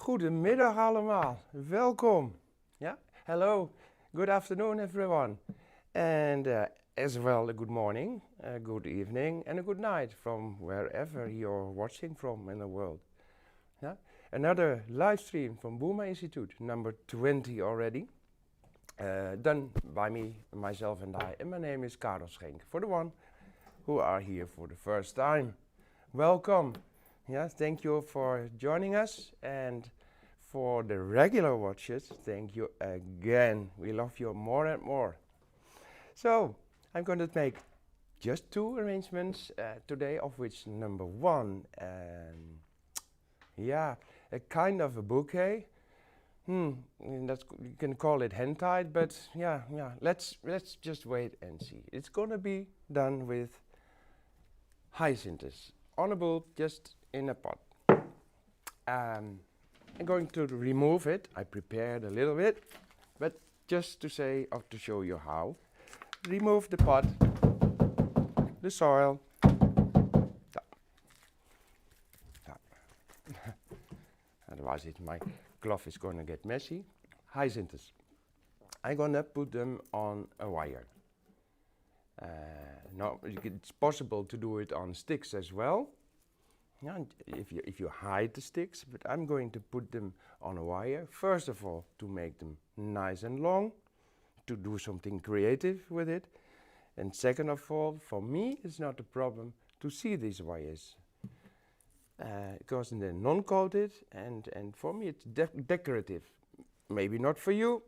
Goedemiddag allemaal, welkom. Yeah, hello, good afternoon everyone. And as well a good morning, a good evening and a good night from wherever you're watching from in the world. Yeah, another live stream from Boerma Instituut, number 20 already. Done by me, myself and I, and my name is Carel Schenk. For the one who are here for the first time, welcome. Yeah, thank you for joining us, and for the regular watchers, thank you again. We love you more and more. So, I'm going to make just two arrangements today, of which number one, yeah, a kind of a bouquet. That's, you can call it hand-tied, but yeah, let's just wait and see. It's gonna be done with hyacinthus on a bulb, just in a pot. I'm going to remove it. I prepared a little bit, but just to say, or to show you how. Remove the pot, the soil. Otherwise my glove is going to get messy. Hyacinthus. I'm going to put them on a wire. No, it's possible to do it on sticks as well. Yeah, if you hide the sticks, but I'm going to put them on a wire. First of all, to make them nice and long, to do something creative with it. And second of all, for me, it's not a problem to see these wires. Because they're non-coated, and for me it's decorative. Maybe not for you,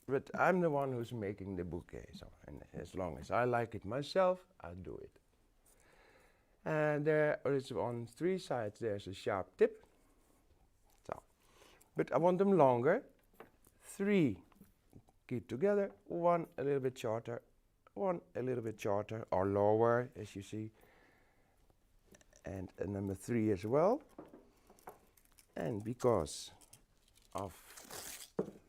but I'm the one who's making the bouquet. So, and as long as I like it myself, I'll do it. And there is on three sides there's a sharp tip. So, but I want them longer. Three keep together, one a little bit shorter, one a little bit shorter or lower, as you see. And a number 3 as well. And because of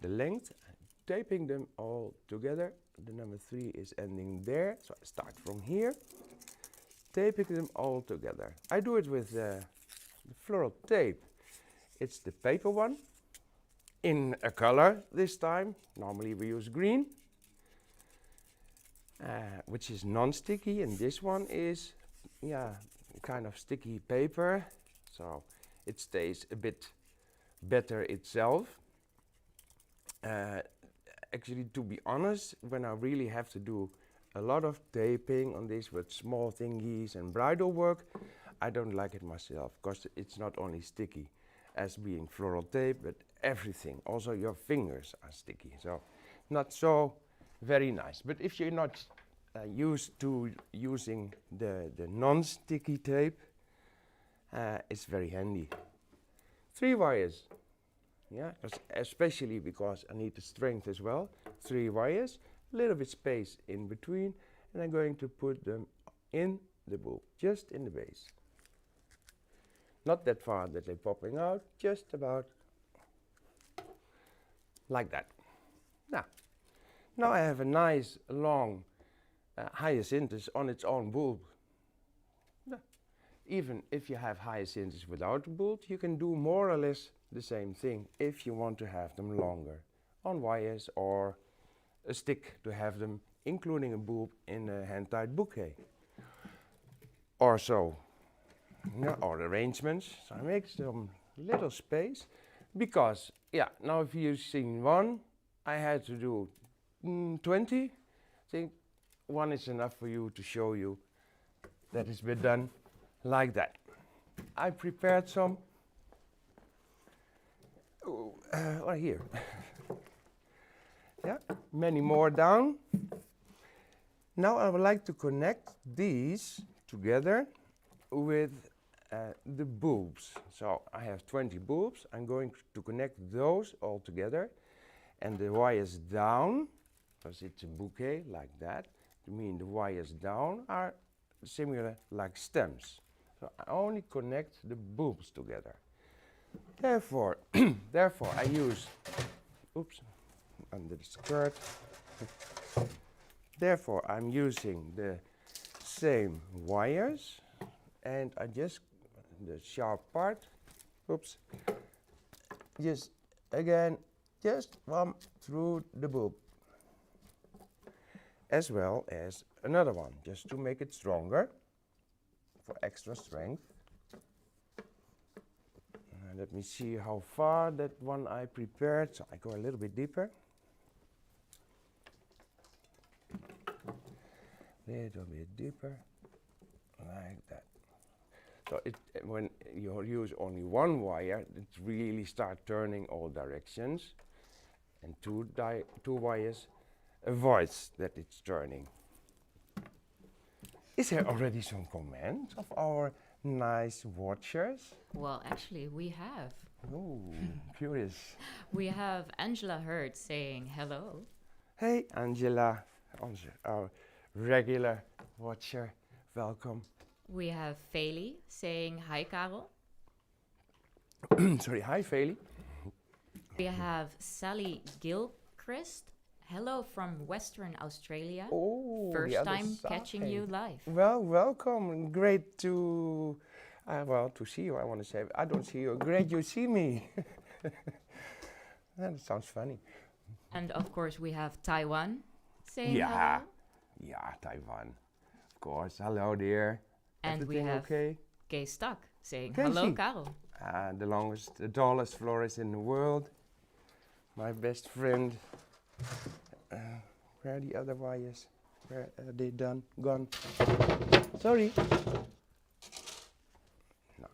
the length, I'm taping them all together. The number 3 is ending there, so I start from here, taping them all together. I do it with the floral tape. It's the paper one, in a color this time. Normally we use green, which is non-sticky, and this one is, yeah, kind of sticky paper, so it stays a bit better itself. Actually, to be honest, when I really have to do a lot of taping on this with small thingies and bridal work, I don't like it myself, because it's not only sticky as being floral tape, but everything, also your fingers are sticky, so not so very nice. But if you're not used to using the non-sticky tape, it's very handy. 3 wires, yeah, especially because I need the strength as well. 3 wires, a little bit space in between, and I'm going to put them in the bulb, just in the base. Not that far that they're popping out, just about like that. Now I have a nice long hyacinthus on its own bulb. Even if you have hyacinthus without a bulb, you can do more or less the same thing if you want to have them longer on wires or a stick to have them, including a bulb in a hand-tied bouquet or so. Or arrangements. So I make some little space because, yeah, now if you've seen one, I had to do 20. I think one is enough for you to show you that it's been done like that. I prepared some right here. Yeah, many more down. Now I would like to connect these together with the bulbs. So I have 20 bulbs. I'm going to connect those all together, and the wires down, because it's a bouquet like that, to mean the wires down are similar like stems. So I only connect the bulbs together. Therefore, I use, oops, under the skirt. Therefore, I'm using the same wires, and I just, the sharp part, oops, just again, just one through the bulb, as well as another one, just to make it stronger, for extra strength. Let me see how far that one I prepared, so I go a little bit deeper. Little bit deeper, like that. So when you use only one wire, it really starts turning all directions, and two wires avoids that it's turning. Is there already some comments of our nice watchers? Well, actually, we have. Oh, curious. We have Angela Hurd saying hello. Hey, Angela, our regular watcher, welcome. We have Feli saying hi, Carel. Sorry, hi, Feli. We have Sally Gilchrist. Hello from Western Australia. Oh, First the other time side. catching you live. Well, welcome. Great to, to see you, I want to say. I don't see you. Great you see me. That sounds funny. And of course, we have Taiwan saying Yeah. hello. Yeah, Taiwan. Of course. Hello, dear. And Everything we have okay? Kay Stuck saying Casey. hello, Carel. The tallest florist in the world. My best friend. Where are the other wires? Where are they done? Gone. Sorry. No.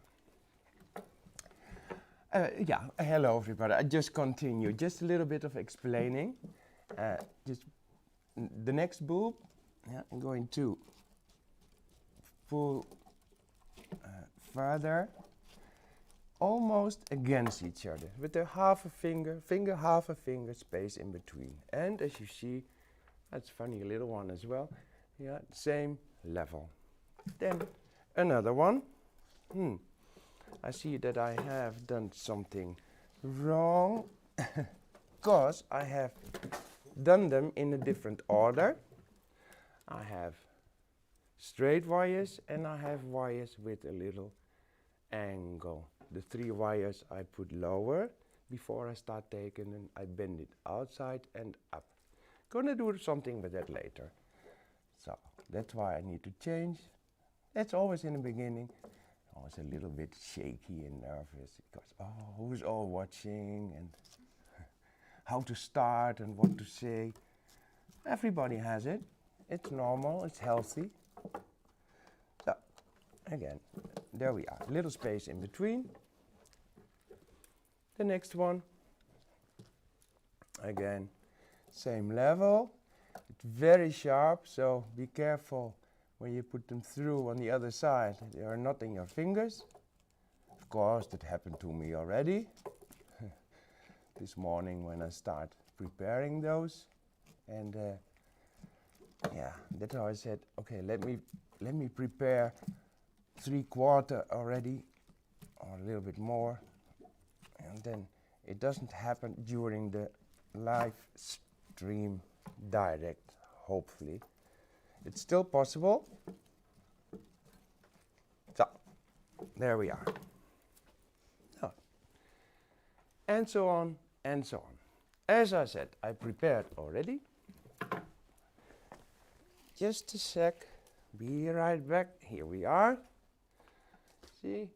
Yeah, hello everybody. I just continue. Just a little bit of explaining. Just the next bulb. Yeah, I'm going to pull further, almost against each other, with a half a finger, half a finger space in between. And as you see, that's funny, a little one as well. Yeah, same level. Then another one. I see that I have done something wrong, because I have done them in a different order. I have straight wires and I have wires with a little angle. The 3 wires I put lower before I start taking them. I bend it outside and up. Gonna do something with that later. So that's why I need to change. That's always in the beginning. Always a little bit shaky and nervous because who's all watching and how to start and what to say. Everybody has it. It's normal, it's healthy. So, again, there we are. Little space in between. The next one. Again, same level. It's very sharp, so be careful when you put them through on the other side. They are not in your fingers. Of course, that happened to me already. This morning when I start preparing those. And yeah, that's how I said, okay, let me prepare 3/4 already, or a little bit more, and then it doesn't happen during the live stream direct, hopefully. It's still possible. So, there we are. Oh. And so on, and so on. As I said, I prepared already. Just a sec, be right back. Here we are. See,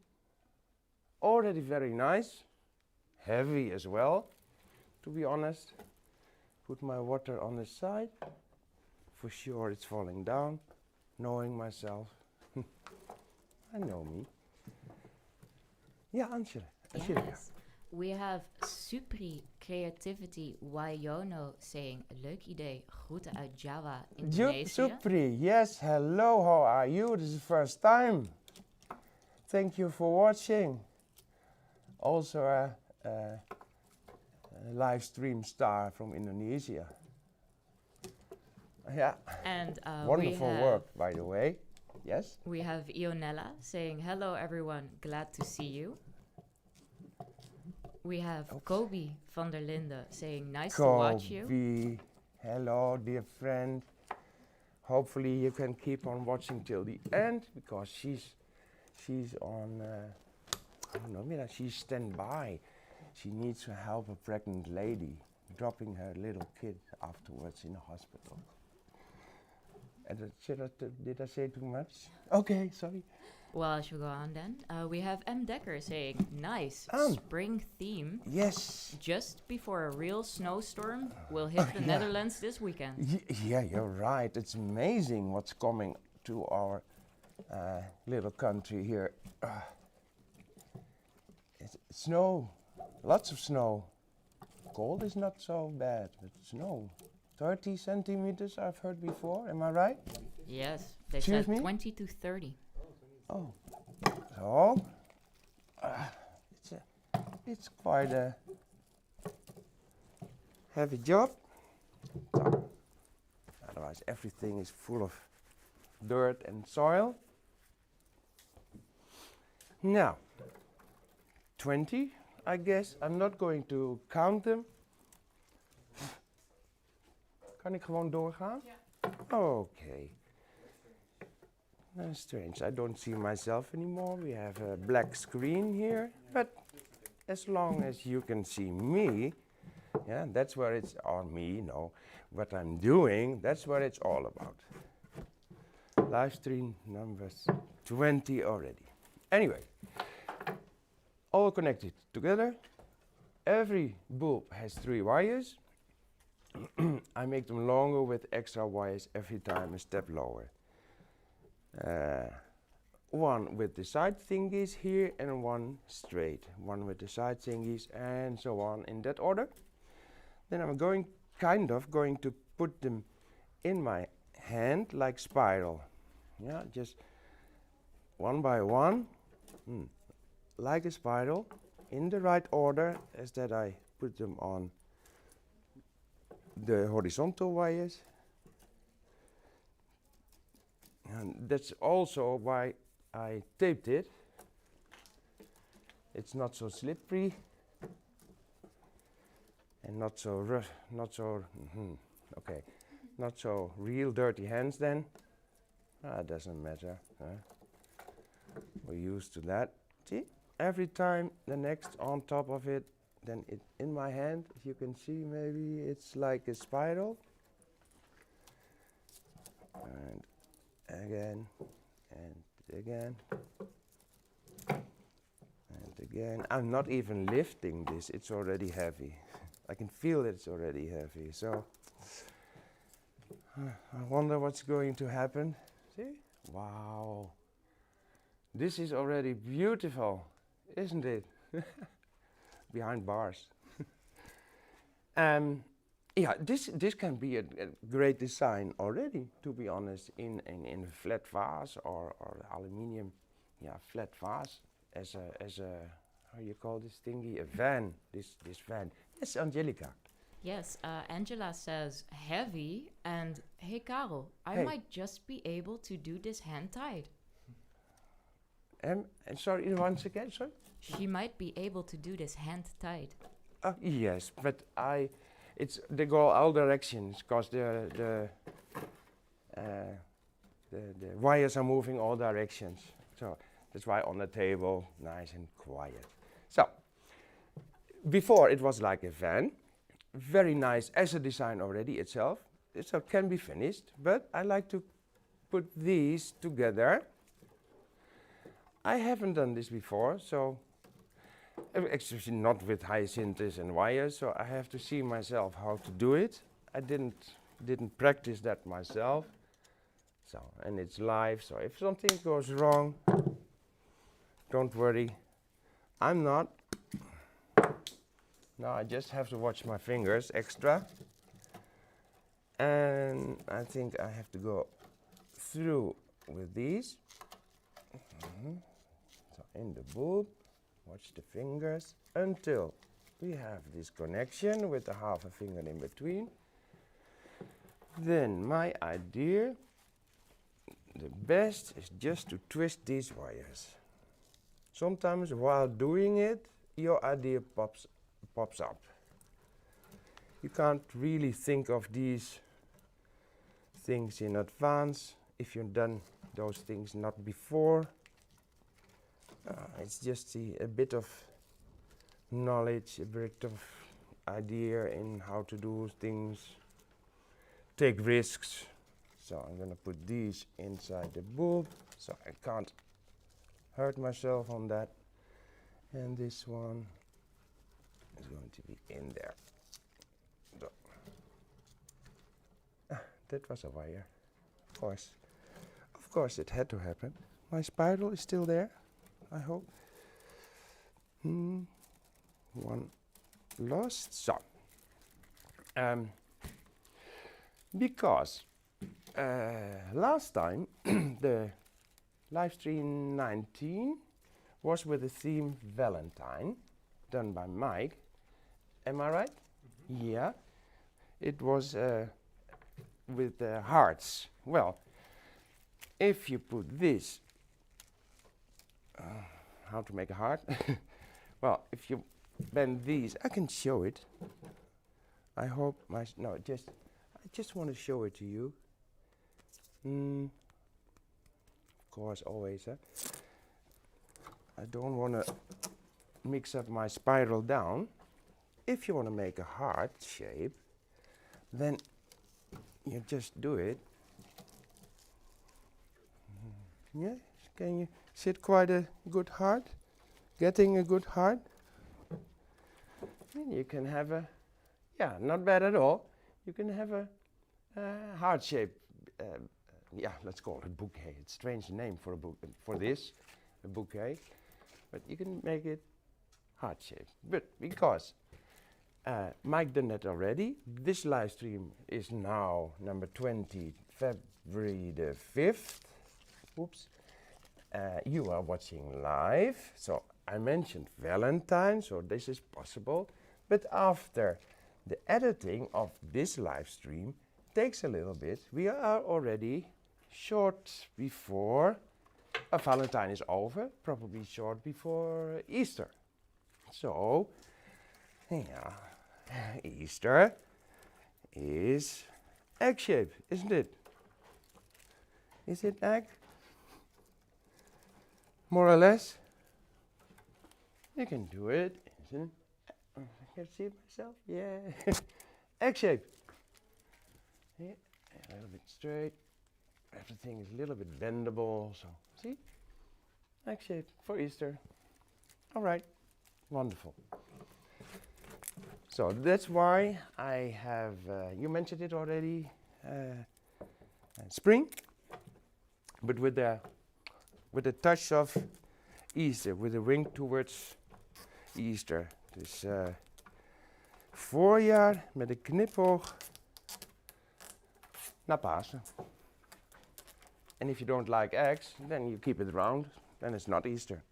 already very nice, heavy as well, to be honest. Put my water on the side. For sure it's falling down, knowing myself. I know me. Yeah, Angela. Yes. We have Supri Creativity Wayono saying, leuk idee, groeten uit Java, Indonesië. Supri, yes, hello, how are you? This is the first time. Thank you for watching. Also a live stream star from Indonesia. Yeah, And wonderful work, by the way. Yes? We have Ionella saying, hello everyone, glad to see you. We have Kobe van der Linde saying, nice to watch you. Kobe, hello dear friend. Hopefully you can keep on watching till the end, because she's on, I don't know, she's standby. she needs to help a pregnant lady dropping her little kid afterwards in a hospital. And did I say too much? Okay, sorry. Well, I should go on then. We have M. Decker saying, nice spring theme. Yes. Just before a real snowstorm will hit the Netherlands this weekend. Yeah, you're right. It's amazing what's coming to our little country here. It's snow, lots of snow. Cold is not so bad, but snow. 30 centimeters I've heard before, am I right? Yes, they Excuse said me? 20 to 30. Oh, so it's quite a heavy job. So, otherwise, everything is full of dirt and soil. Now, 20, I guess. I'm not going to count them. Kan ik gewoon doorgaan? Ja. Okay. Strange, I don't see myself anymore. We have a black screen here, but as long as you can see me, yeah, that's where it's on me, no, what I'm doing, that's what it's all about. Livestream numbers 20 already. Anyway, all connected together. Every bulb has 3 wires. I make them longer with extra wires every time a step lower. One with the side thingies here and one straight. One with the side thingies and so on in that order. Then I'm going to put them in my hand like spiral. Yeah, just one by one, like a spiral, in the right order as that I put them on the horizontal wires. And that's also why I taped it. It's not so slippery and not so not so real dirty hands then. It doesn't matter. We're used to that. See, every time the next on top of it, then it in my hand, if you can see, maybe it's like a spiral. And again, and again, and again. I'm not even lifting this, it's already heavy. I can feel it's already heavy, so I wonder what's going to happen. See? Wow. This is already beautiful, isn't it? Behind bars. Yeah, this can be a great design already, to be honest, in a flat vase or aluminium, flat vase as a how you call this thingy, a van, this van. Yes, Angelica. Yes, Angela says heavy, and hey Carel, I Hey. might just be able to do this hand tied. Sorry, once again, sorry? She might be able to do this hand tied. Yes, but they go all directions because the wires are moving all directions. So that's why on the table, nice and quiet. So before it was like a van, very nice as a design already itself. So it can be finished, but I like to put these together. I haven't done this before, so actually not with hyacinths and wires, so I have to see myself how to do it. I didn't practice that myself. So, and it's live, so if something goes wrong, don't worry. I'm not. Now I just have to watch my fingers extra. And I think I have to go through with these. So in the bulb, watch the fingers until we have this connection with the half a finger in between. Then my idea, the best is just to twist these wires. Sometimes while doing it, your idea pops up. You can't really think of these things in advance if you've done those things not before. It's just a bit of knowledge, a bit of idea in how to do things, take risks. So I'm gonna put these inside the bulb so I can't hurt myself on that. And this one is going to be in there. So. That was a wire. Of course it had to happen. My spiral is still there, I hope. One lost. So, because last time the Livestream 19 was with the theme Valentine, done by Mike. Am I right? Yeah. It was with hearts. Well, if you put this, how to make a heart? Well, if you bend these, I can show it. I hope I just want to show it to you. Of course, always. I don't want to mix up my spiral down. If you want to make a heart shape, then you just do it. Yeah, can you see quite a good heart? Getting a good heart? And you can have a, yeah, not bad at all. You can have a heart shape, yeah, let's call it a bouquet. It's a strange name for a book, for this, a bouquet. But you can make it heart shape. But because Mike done that already, this live stream is now number 20, February the 5th. Oops. You are watching live, so I mentioned Valentine, so this is possible. But after the editing of this live stream takes a little bit, we are already short before Valentine is over, probably short before Easter. So, yeah, Easter is egg shape, isn't it? Is it egg? More or less. You can do it, isn't it? Can you see it myself? Yeah. Egg shape. Yeah, a little bit straight. Everything is a little bit bendable. So, see? Egg shape for Easter. All right. Wonderful. So that's why I have, you mentioned it already, spring, but with a touch of Easter, with a wing towards Easter. Dus voorjaar met een knipoog naar Pasen. And if you don't like eggs, then you keep it round, then it's not Easter.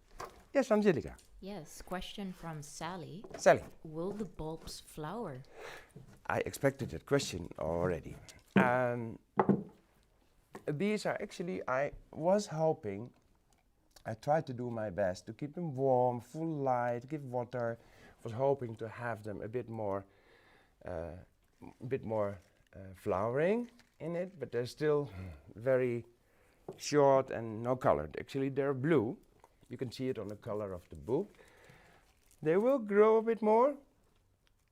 Yes, Angelica. Yes, question from Sally. Sally. Will the bulbs flower? I expected that question already. These are actually, I was hoping, I tried to do my best to keep them warm, full light, give water. Was hoping to have them a bit more flowering in it, but they're still very short and no color. Actually, they're blue. You can see it on the color of the book. They will grow a bit more,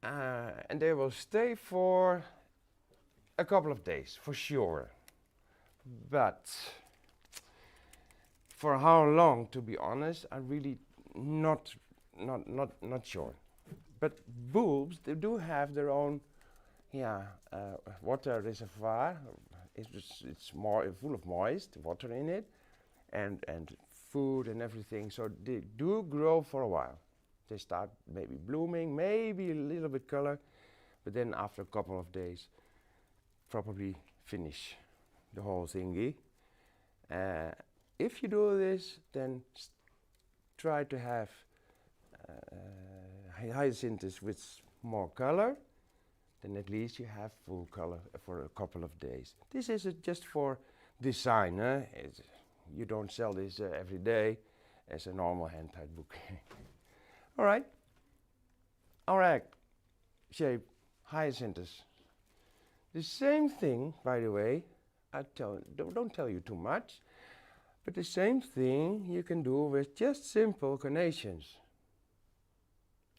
and they will stay for a couple of days, for sure. But for how long, to be honest, I'm really not sure. But bulbs, they do have their own, water reservoir. It's more full of moist water in it, and food and everything. So they do grow for a while. They start maybe blooming, maybe a little bit color, but then after a couple of days, probably finish the whole thingy. If you do this, then try to have hyacinths with more color, then at least you have full color for a couple of days. This is just for design. You don't sell this every day as a normal hand-tied book. All right. All right. Shape hyacinths. The same thing, by the way, don't tell you too much, but the same thing you can do with just simple carnations.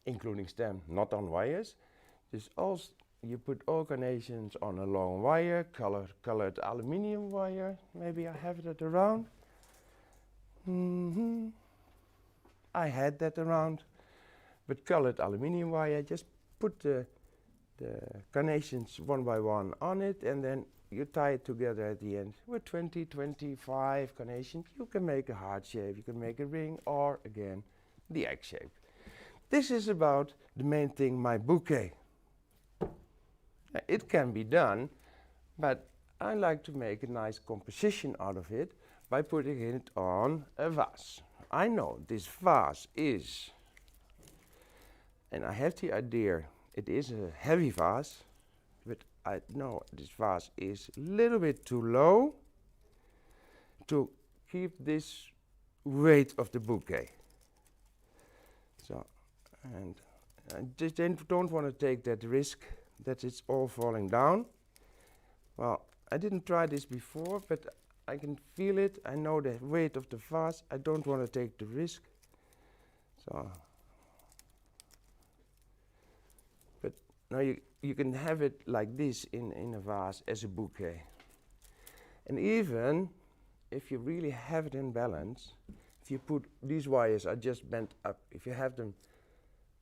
including stem, not on wires. Just also you put all carnations on a long wire, colored aluminium wire. Maybe I have that around. I had that around, but colored aluminium wire. Just put the carnations one by one on it, and then you tie it together at the end with 20, 25 carnations. You can make a heart shape, you can make a ring, or again, the egg shape. This is about the main thing, my bouquet. It can be done, but I like to make a nice composition out of it by putting it on a vase. I know this vase is, and I have the idea, it is a heavy vase, but I know this vase is a little bit too low to keep this weight of the bouquet. So, and I just don't want to take that risk that it's all falling down. Well, I didn't try this before, but I can feel it. I know the weight of the vase. I don't want to take the risk. So, but now you can have it like this in a vase as a bouquet. And even if you really have it in balance, if you put these wires are just bent up, if you have them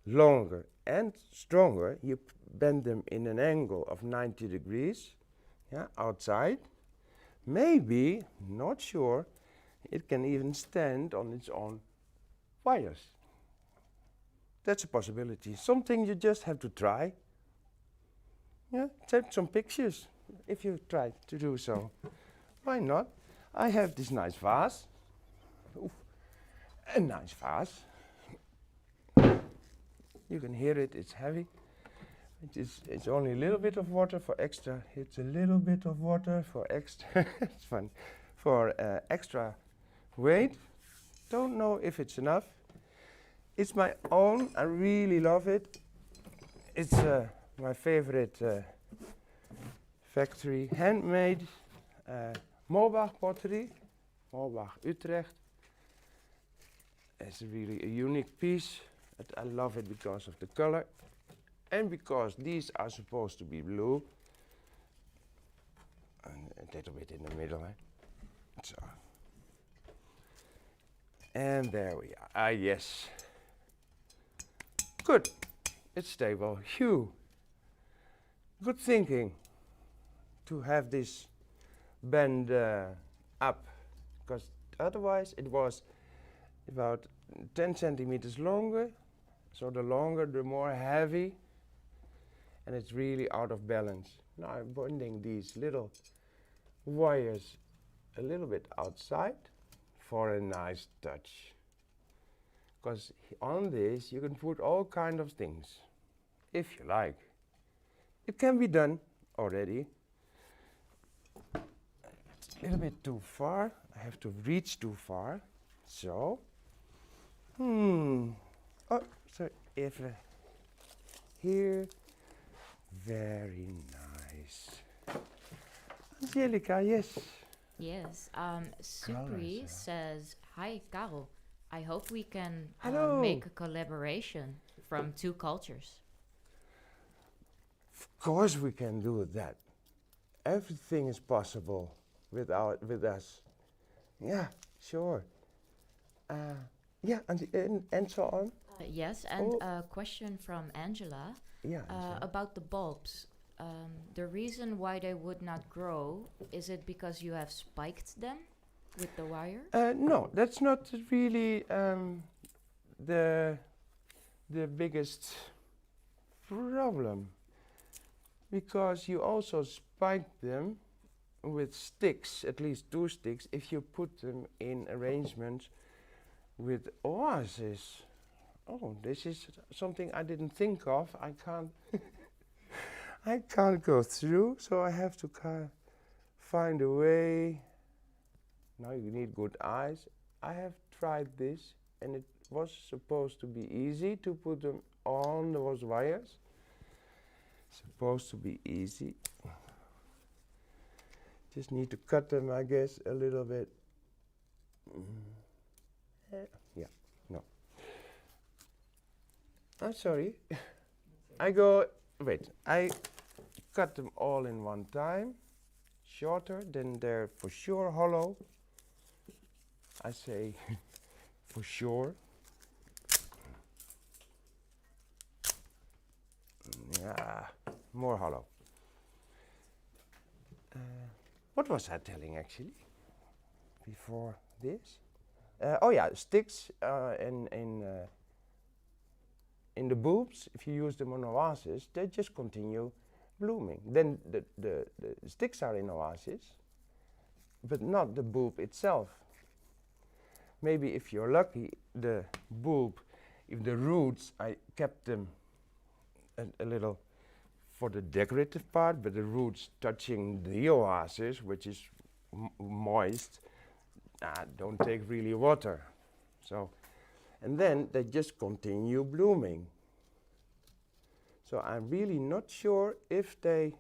longer and stronger, you bend them in an angle of 90 degrees, yeah, outside. Maybe, not sure, it can even stand on its own wires. That's a possibility. Something you just have to try. Yeah, take some pictures if you try to do so. Why not? I have this nice vase. Oof, a nice vase. You can hear it, it's heavy. It's only a little bit of water for extra. It's a little bit of water for extra. It's fun. For extra weight. Don't know if it's enough. It's my own. I really love it. It's my favorite factory, handmade Morbach pottery, Morbach Utrecht. It's really a unique piece. But I love it because of the color and because these are supposed to be blue. And a little bit in the middle. So. And there we are. Ah, yes. Good. It's stable. Phew. Good thinking to have this bend up, because otherwise it was about 10 centimeters longer. So the longer, the more heavy, and it's really out of balance. Now I'm bending these little wires a little bit outside for a nice touch. Because on this you can put all kind of things, if you like. It can be done already. It's a little bit too far. I have to reach too far. So, oh, so if here, very nice. Angelica, yes. Yes. Supri Colors, says, "Hi, Carel. I hope we can Hello. make a collaboration from two cultures." Of course we can do that. Everything is possible with us. Yeah, sure. Yeah, and so on. Yes, and Oh. a question from Angela Yeah. Angela. about the bulbs. The reason why they would not grow, is it because you have spiked them with the wire? No, that's not really the biggest problem, because you also spike them with sticks, at least 2 sticks, if you put them in arrangements with oases. Oh, this is something I didn't think of. I can't I can't go through, so I have to find a way. Now you need good eyes. I have tried this, and it was supposed to be easy to put them on those wires. Supposed to be easy. Just need to cut them, I guess, a little bit. Yeah, no. I'm sorry. I cut them all in one time. Shorter, then they're for sure hollow. I say for sure. Yeah, more hollow. What was I telling actually before this? Oh yeah, sticks in the bulbs. If you use them on oasis, they just continue blooming. Then the sticks are in oasis, but not the bulb itself. Maybe if you're lucky, the bulb, if the roots, I kept them a little for the decorative part, but the roots touching the oasis, which is moist, don't take really water. So, and then they just continue blooming. So I'm really not sure if they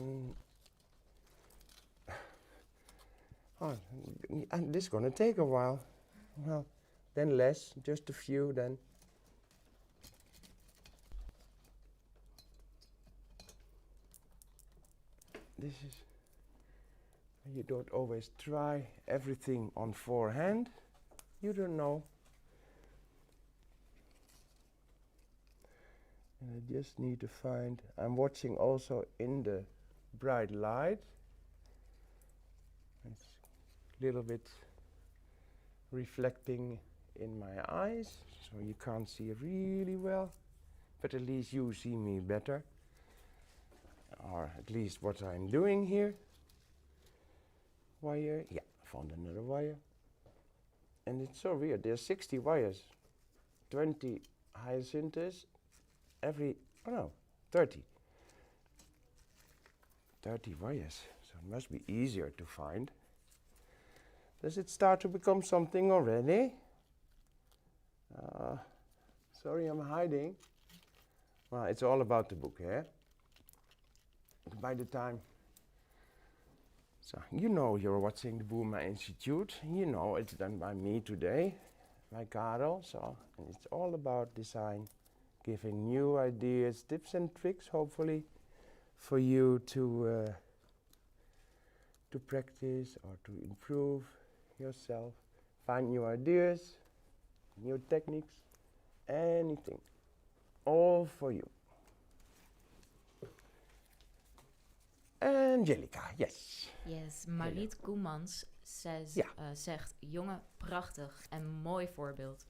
and this is gonna take a while. Well, then less, just a few then. This is, you don't always try everything on forehand. You don't know. And I just need to find, I'm watching also in the bright light. It's a little bit reflecting in my eyes, so you can't see really well, but at least you see me better, or at least what I'm doing here. Wire, yeah, found another wire. And it's so weird, there's 60 wires, 20 hyacinthus, 30. 30 wires, so it must be easier to find. Does it start to become something already? Sorry, I'm hiding. Well, it's all about the book, eh? By the time, so you know you're watching the Boerma Instituut. You know it's done by me today, by Carel. So it's all about design, giving new ideas, tips and tricks, hopefully, for you to practice or to improve yourself, find new ideas, new techniques, anything, all for you. Angelica, yes. Yes, Mariet Koemans says, Ja. zegt, jongen, prachtig en mooi voorbeeld.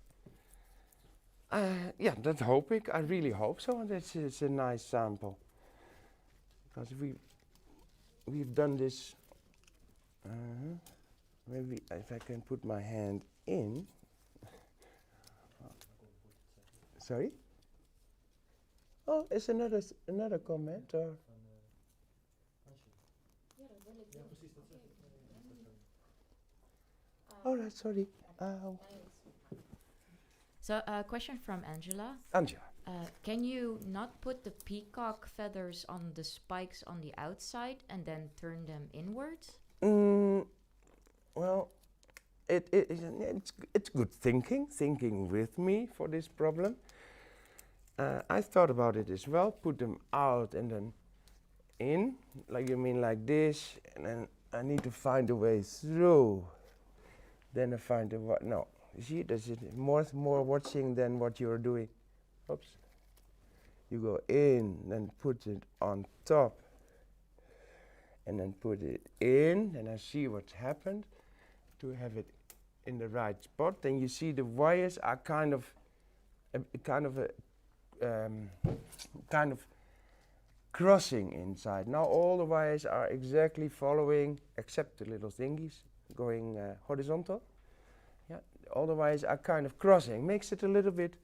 Yeah, that hope ik. I really hope so. It's a nice sample. Because we've done this. Maybe if I can put my hand in. Sorry? Oh, is another comment or? Oh, right, sorry. So a question from Angela. Angela. Can you not put the peacock feathers on the spikes on the outside and then turn them inwards? Well, it's good thinking with me for this problem. I thought about it as well. Put them out and then in, like you mean like this, and then I need to find a way through. Then I find a way. No, you see, there's more watching than what you're doing. Oops. You go in, then put it on top, and then put it in, and I see what's happened. To have it in the right spot, then you see the wires are kind of crossing inside. Now all the wires are exactly following, except the little thingies going horizontal. Yeah, all the wires are kind of crossing. Makes it a little bit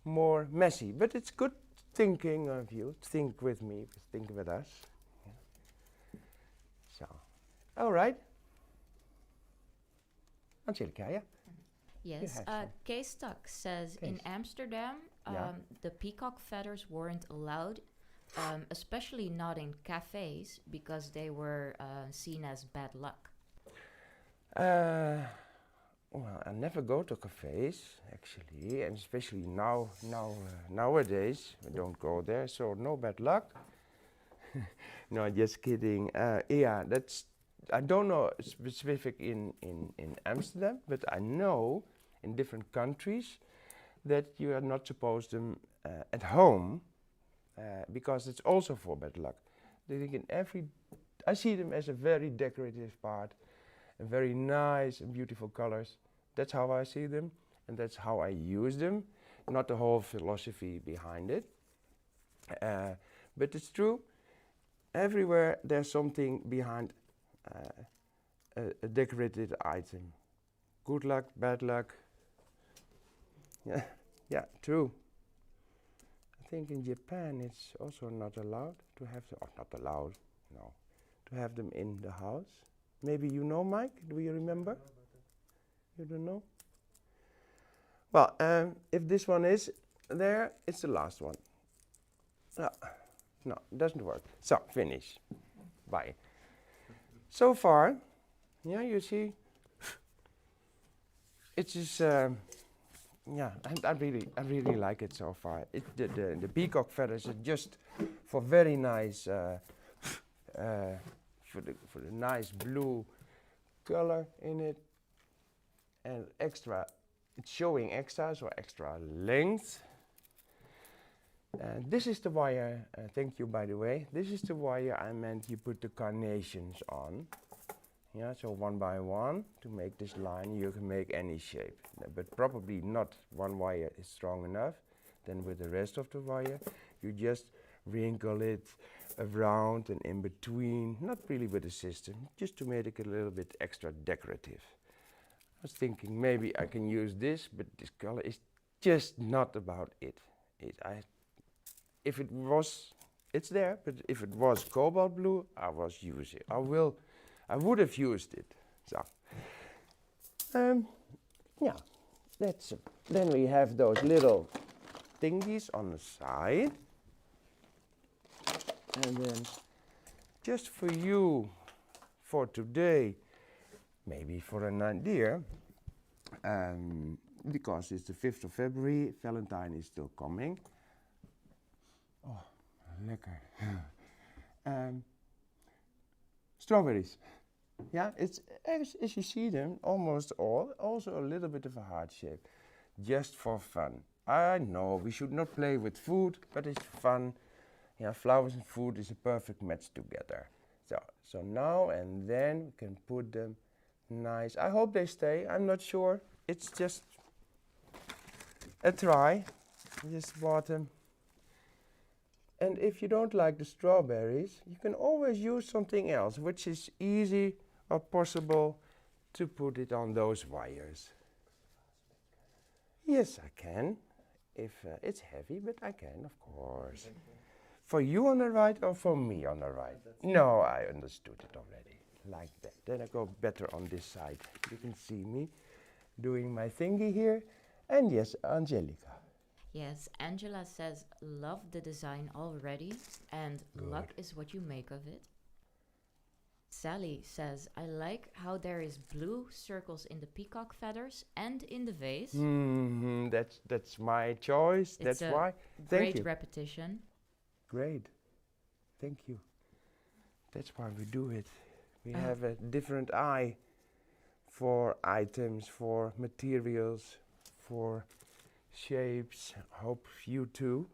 more messy, but it's good thinking of you. Think with me, think with us. Yeah. So, all right. Angelica, yeah? Yes. Kees Tuck says, in Amsterdam, the peacock feathers weren't allowed, especially not in cafes, because they were seen as bad luck. Well, I never go to cafes actually, and especially nowadays I don't go there, so no bad luck. No, just kidding. Yeah, that's, I don't know specific in Amsterdam, but I know in different countries that you are not supposed to at home because it's also for bad luck. They think I see them as a very decorative part, and very nice and beautiful colors. That's how I see them, and that's how I use them, not the whole philosophy behind it. But it's true, everywhere there's something behind a decorated item. Good luck, bad luck. Yeah, yeah, true. I think in Japan it's also not allowed to have them, or not allowed, no, to have them in the house. Maybe you know, Mike, do you remember? You don't know? Well, if this one is there, it's the last one. No, it doesn't work. So, finish. Bye. So far, yeah, you see, it's just, yeah, I really like it so far. The peacock feathers are just for very nice, for the nice blue color in it, and extra, it's showing extras or extra length. This is the wire, thank you by the way, this is the wire I meant you put the carnations on. Yeah, so one by one, to make this line you can make any shape. But probably not one wire is strong enough. Then with the rest of the wire, you just wrinkle it around and in between, not really with a system, just to make it a little bit extra decorative. I was thinking maybe I can use this, but this color is just not about it. If it was, it's there, but if it was cobalt blue, I would have used it. So, yeah, that's it. Then we have those little thingies on the side. And then, just for you, for today, maybe for an idea, because it's the 5th of February, Valentine is still coming. Oh, lekker. Strawberries. Yeah, it's as you see them, almost all, also a little bit of a heart shape, just for fun. I know we should not play with food, but it's fun. Yeah, flowers and food is a perfect match together. So now and then we can put them nice. I hope they stay. I'm not sure. It's just a try. I just bought them. And if you don't like the strawberries, you can always use something else, which is easy or possible to put it on those wires. Yes, I can. If it's heavy, but I can, of course. For you on the right or for me on the right? No, I understood it already. Like that. Then I go better on this side. You can see me doing my thingy here. And yes, Angelica. Yes, Angela says, love the design already, and Good. Luck is what you make of it. Sally says, I like how there is blue circles in the peacock feathers and in the vase. That's my choice. It's That's why. Great Thank you. repetition. Great. Thank you. That's why we do it. We have a different eye for items, for materials, for shapes. Hope you too.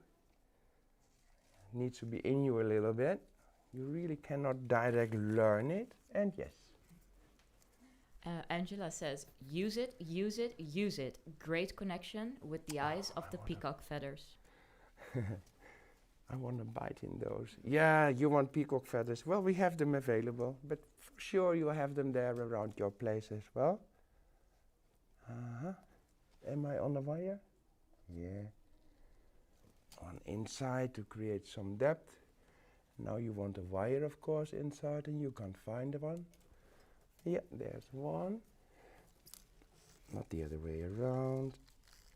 Needs to be in you a little bit. You really cannot directly learn it. And yes. Angela says, use it, use it, use it. Great connection with the eyes of the peacock feathers. I want to bite in those. Yeah, you want peacock feathers. Well, we have them available, but for sure you have them there around your place as well. Am I on the wire? Yeah. On inside to create some depth. Now you want a wire, of course, inside, and you can't find one. Yeah, there's one. Not the other way around.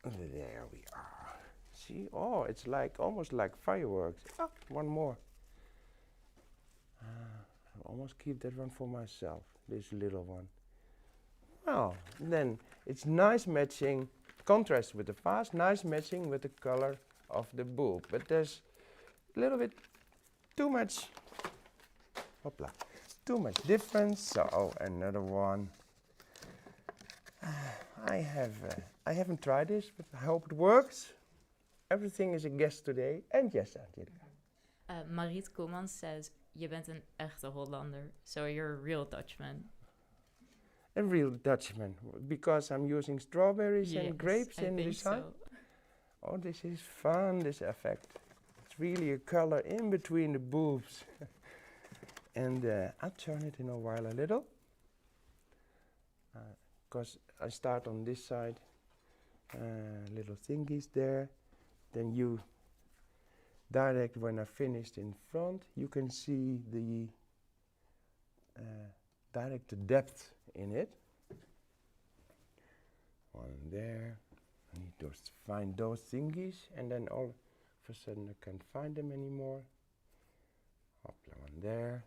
There we are. See? Oh, it's like almost like fireworks. Ah, one more. I'll almost keep that one for myself. This little one. Well, then it's nice matching, contrast with the vase, nice matching with the color of the bulb. But there's a little bit too much, hopla, too much difference. So another one. I haven't tried this, but I hope it works. Everything is a guess today. And yes, Angelica. Mariet Koemans says, je bent een echte Hollander, so you're a real Dutchman. A real Dutchman, because I'm using strawberries and grapes in the design. So. Oh, this is fun, this effect. It's really a color in between the bulbs. And I'll turn it in a while a little. Because I start on this side, little thingies there. Then you direct when I finished in front, you can see the direct the depth in it. One there. I need to find those thingies, and then all of a sudden I can't find them anymore. Hopla, one there.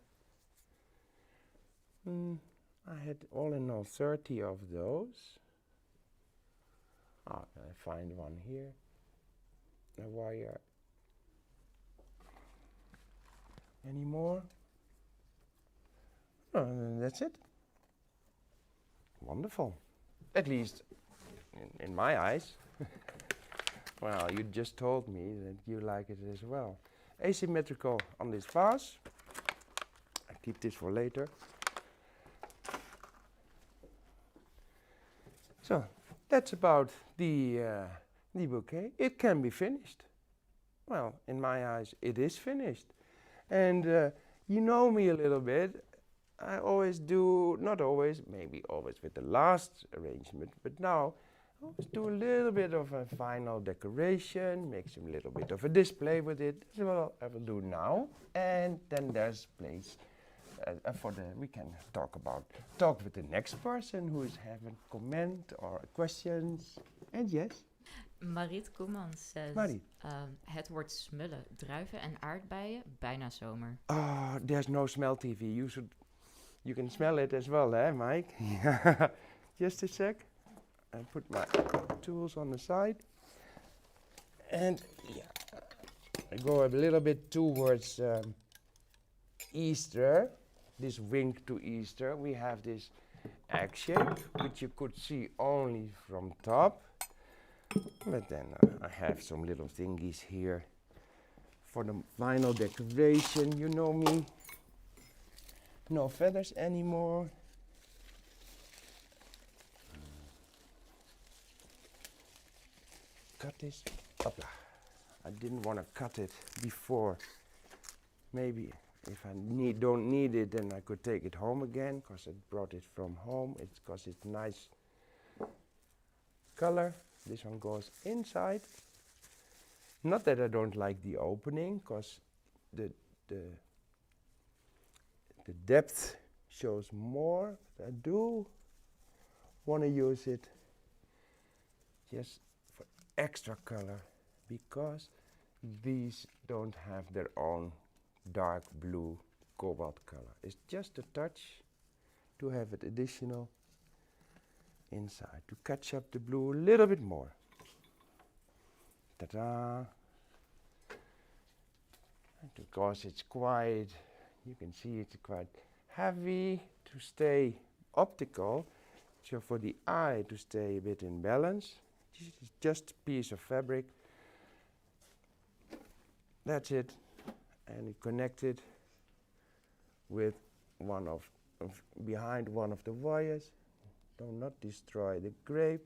I had all in all 30 of those. I find one here. A wire. Any more? That's it. Wonderful. At least in my eyes. Well, you just told me that you like it as well. Asymmetrical on this vase. I keep this for later. So that's about the bouquet. It can be finished. Well, in my eyes, it is finished. And you know me a little bit. I always do, not always, maybe always with the last arrangement, but now I always do a little bit of a final decoration, make some little bit of a display with it. That's what I will do now. And then there's place we can talk with the next person who is having comment or questions. And yes? Mariet Koemans says, het wordt smullen, druiven en aardbeien, bijna zomer. Oh, there's no smell TV. You can smell it as well, Mike? Just a sec. I put my tools on the side. And I go a little bit towards Easter. This wink to Easter. We have this egg shape, which you could see only from top. But then I have some little thingies here for the final decoration. You know me. No feathers anymore. Cut this. Hopla. I didn't want to cut it before. Maybe if I don't need it, then I could take it home again, because I brought it from home. It's because it's nice color. This one goes inside. Not that I don't like the opening, because the depth shows more. But I do want to use it just for extra color, because these don't have their own dark blue cobalt color. It's just a touch to have it additional inside to catch up the blue a little bit more. Ta-da! And because it's quite, you can see it's quite heavy to stay optical, so for the eye to stay a bit in balance, it's just a piece of fabric. That's it. And it connected with one of behind one of the wires. Do not destroy the grape.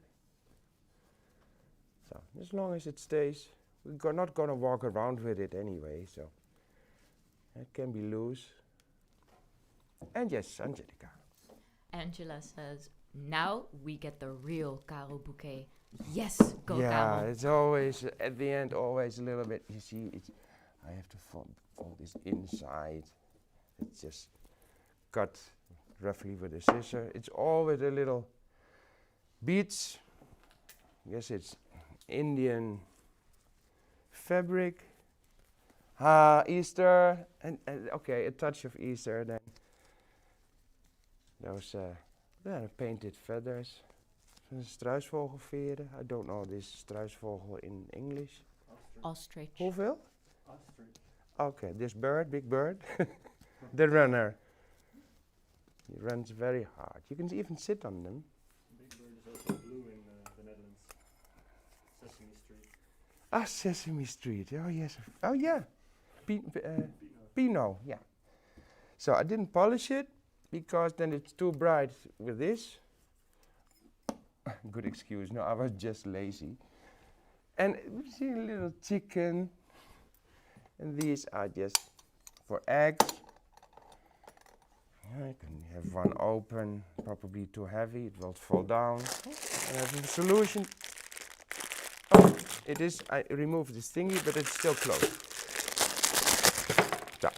So as long as it stays, we're not going to walk around with it anyway, so it can be loose. And yes, Angelica. Angela says, now we get the real Carel bouquet. Yes, go yeah, Carel. Yeah, it's always, at the end, always a little bit, you see, I have to fold all this inside. It's just cut roughly with a scissor. It's all with a little beads. Yes, it's Indian fabric. Easter, and okay, a touch of Easter. Then those Yeah, painted feathers. Struisvogelveren. I don't know this struisvogel in English. Ostrich. Hoeveel? Ostrich. Okay, this bird, big bird. The runner. He runs very hard. You can even sit on them. Big bird is also blue in the Netherlands. Sesame Street. Ah, Sesame Street. Oh yes. Oh yeah. Pinot. Yeah. So I didn't polish it because then it's too bright with this. Good excuse. No, I was just lazy. And you see a little chicken. And these are just for eggs. I can have one open, probably too heavy, it will fall down. I have a solution. Oh, it is, I removed this thingy, but it's still closed. So.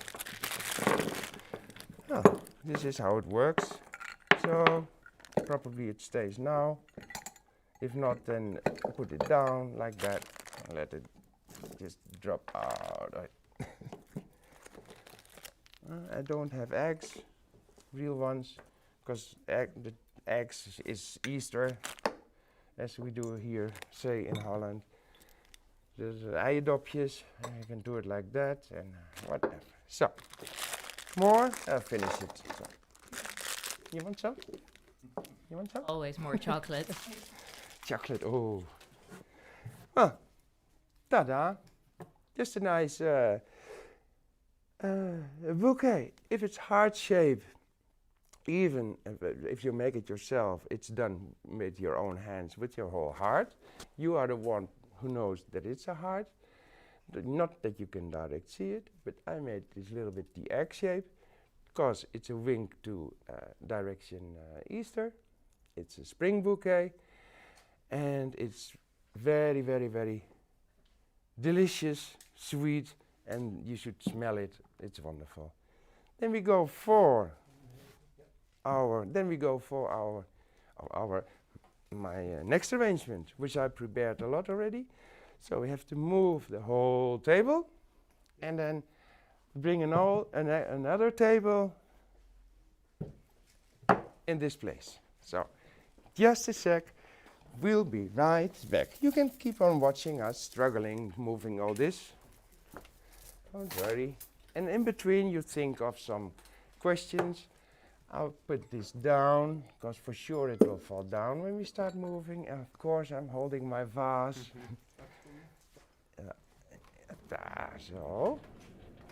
Oh, this is how it works. So, probably it stays now. If not, then put it down like that and let it just drop out. I don't have eggs, real ones, because the eggs is Easter, as we do here, say in Holland. Dus eierdopjes, you can do it like that and whatever. So, more, I'll finish it. So. You want some? You want some? Always more chocolate. Chocolate, oh. Well, ta-da. Just a nice bouquet. If it's heart shape, even if you make it yourself, it's done with your own hands, with your whole heart. You are the one who knows that it's a heart. Not that you can direct see it, but I made this little bit the egg shape because it's a wink to direction Easter. It's a spring bouquet and it's very, very, very delicious, sweet, and you should smell it. It's wonderful. Then we go for my next arrangement, which I prepared a lot already. So we have to move the whole table, and then bring another table in this place. So, just a sec. We'll be right back. You can keep on watching us struggling, moving all this. Don't worry. And in between, you think of some questions. I'll put this down, because for sure it will fall down when we start moving. And of course, I'm holding my vase. So.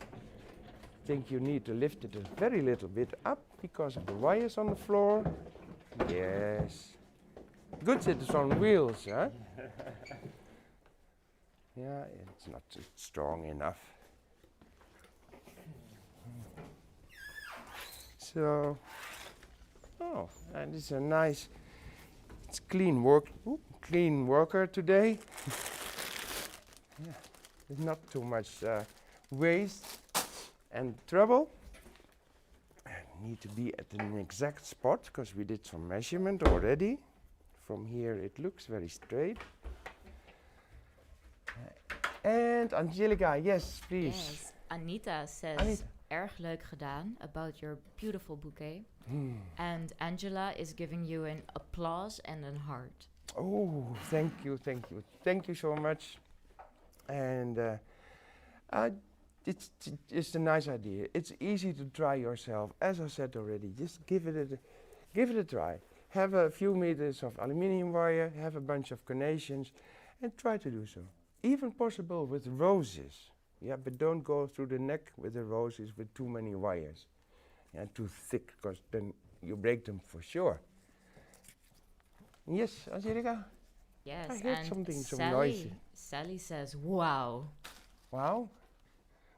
I think you need to lift it a very little bit up because of the wires on the floor. Yes. Good that it's on wheels, huh? Yeah, it's not strong enough. So, oh, and it's a nice, it's clean worker today. Yeah, there's not too much waste and trouble. Need to be at an exact spot because we did some measurement already. From here it looks very straight. And Angelica, yes, please. Yes, Anita says, erg leuk gedaan about your beautiful bouquet. And Angela is giving you an applause and a heart. Oh, thank you, thank you. Thank you so much. And it's a nice idea. It's easy to try yourself. As I said already, just give it a try. Have a few meters of aluminium wire, have a bunch of carnations, and try to do so. Even possible with roses. Yeah, but don't go through the neck with the roses with too many wires. Yeah, too thick, because then you break them for sure. Yes, Angelica? Yes, I heard and something, some noisy. Sally says, wow. Wow.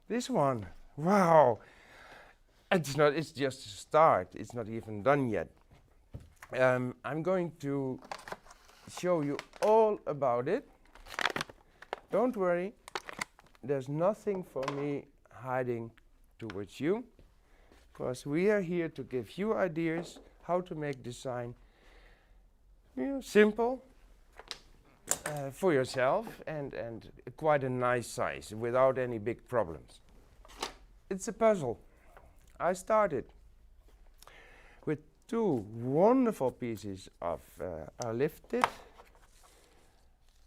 This one. Wow. It's just a start. It's not even done yet. I'm going to show you all about it. Don't worry. There's nothing for me hiding towards you, because we are here to give you ideas how to make design simple for yourself and quite a nice size without any big problems. It's a puzzle. I started with two wonderful pieces of are lifted.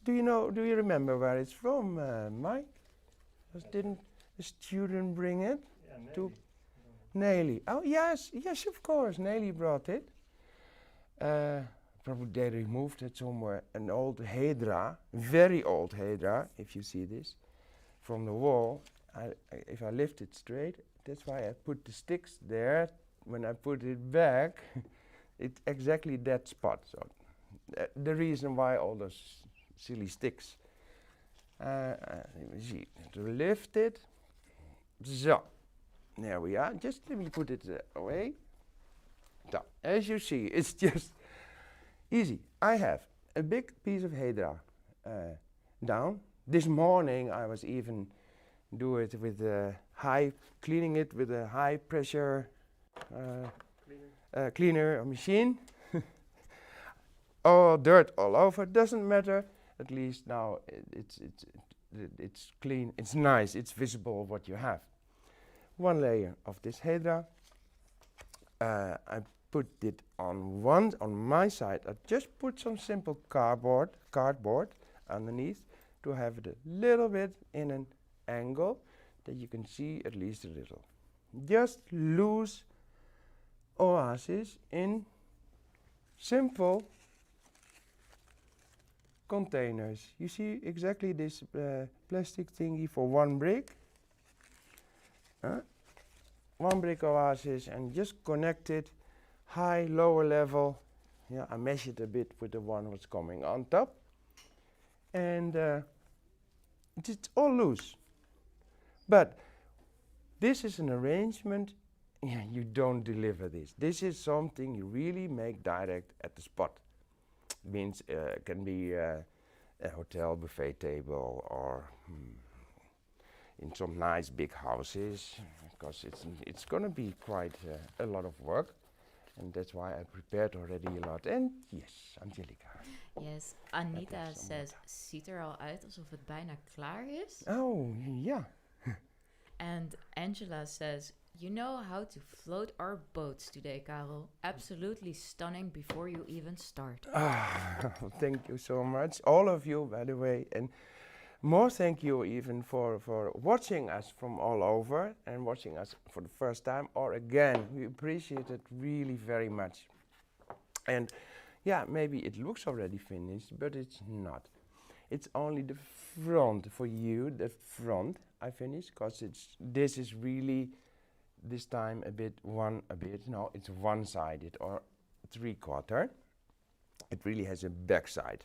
Do you remember where it's from, Mike? Didn't the student bring it? Yeah, To Nelly. Nelly. Oh, yes, of course. Nelly brought it. Probably they removed it somewhere. An old Hedra, very old Hedra, if you see this, from the wall. If I lift it straight, that's why I put the sticks there. When I put it back, it's exactly that spot. So the reason why all those silly sticks. Let me see. To lift it. So, there we are. Just let me put it away. So, as you see, it's just easy. I have a big piece of Hedra down. This morning I was even do it with cleaning it with a high pressure cleaner machine. Oh, dirt all over, doesn't matter. At least now it's clean, it's nice, it's visible what you have. One layer of this Hedra. I put it on my side. I just put some simple cardboard underneath to have it a little bit in an angle that you can see at least a little. Just loose oasis in simple containers. You see exactly this plastic thingy for one brick. One brick oasis, and just connect it high, lower level. Yeah, I measured a bit with the one that's coming on top. And it's all loose. But this is an arrangement. Yeah, you don't deliver this. This is something you really make direct at the spot. Means it can be a hotel buffet table or in some nice big houses, because it's going to be quite a lot of work, and that's why I prepared already a lot. And yes, Angelica. Yes, Anita says, ziet er al uit alsof het bijna klaar is. Oh, yeah. And Angela says, you know how to float our boats today, Carel. Absolutely stunning before you even start. Thank you so much, all of you, by the way, and more thank you even for watching us from all over and watching us for the first time or again. We appreciate it really very much. And yeah, maybe it looks already finished, but it's not. It's only the front for you, the front I finished, because this is really this time no, it's one-sided or three-quarter. It really has a backside.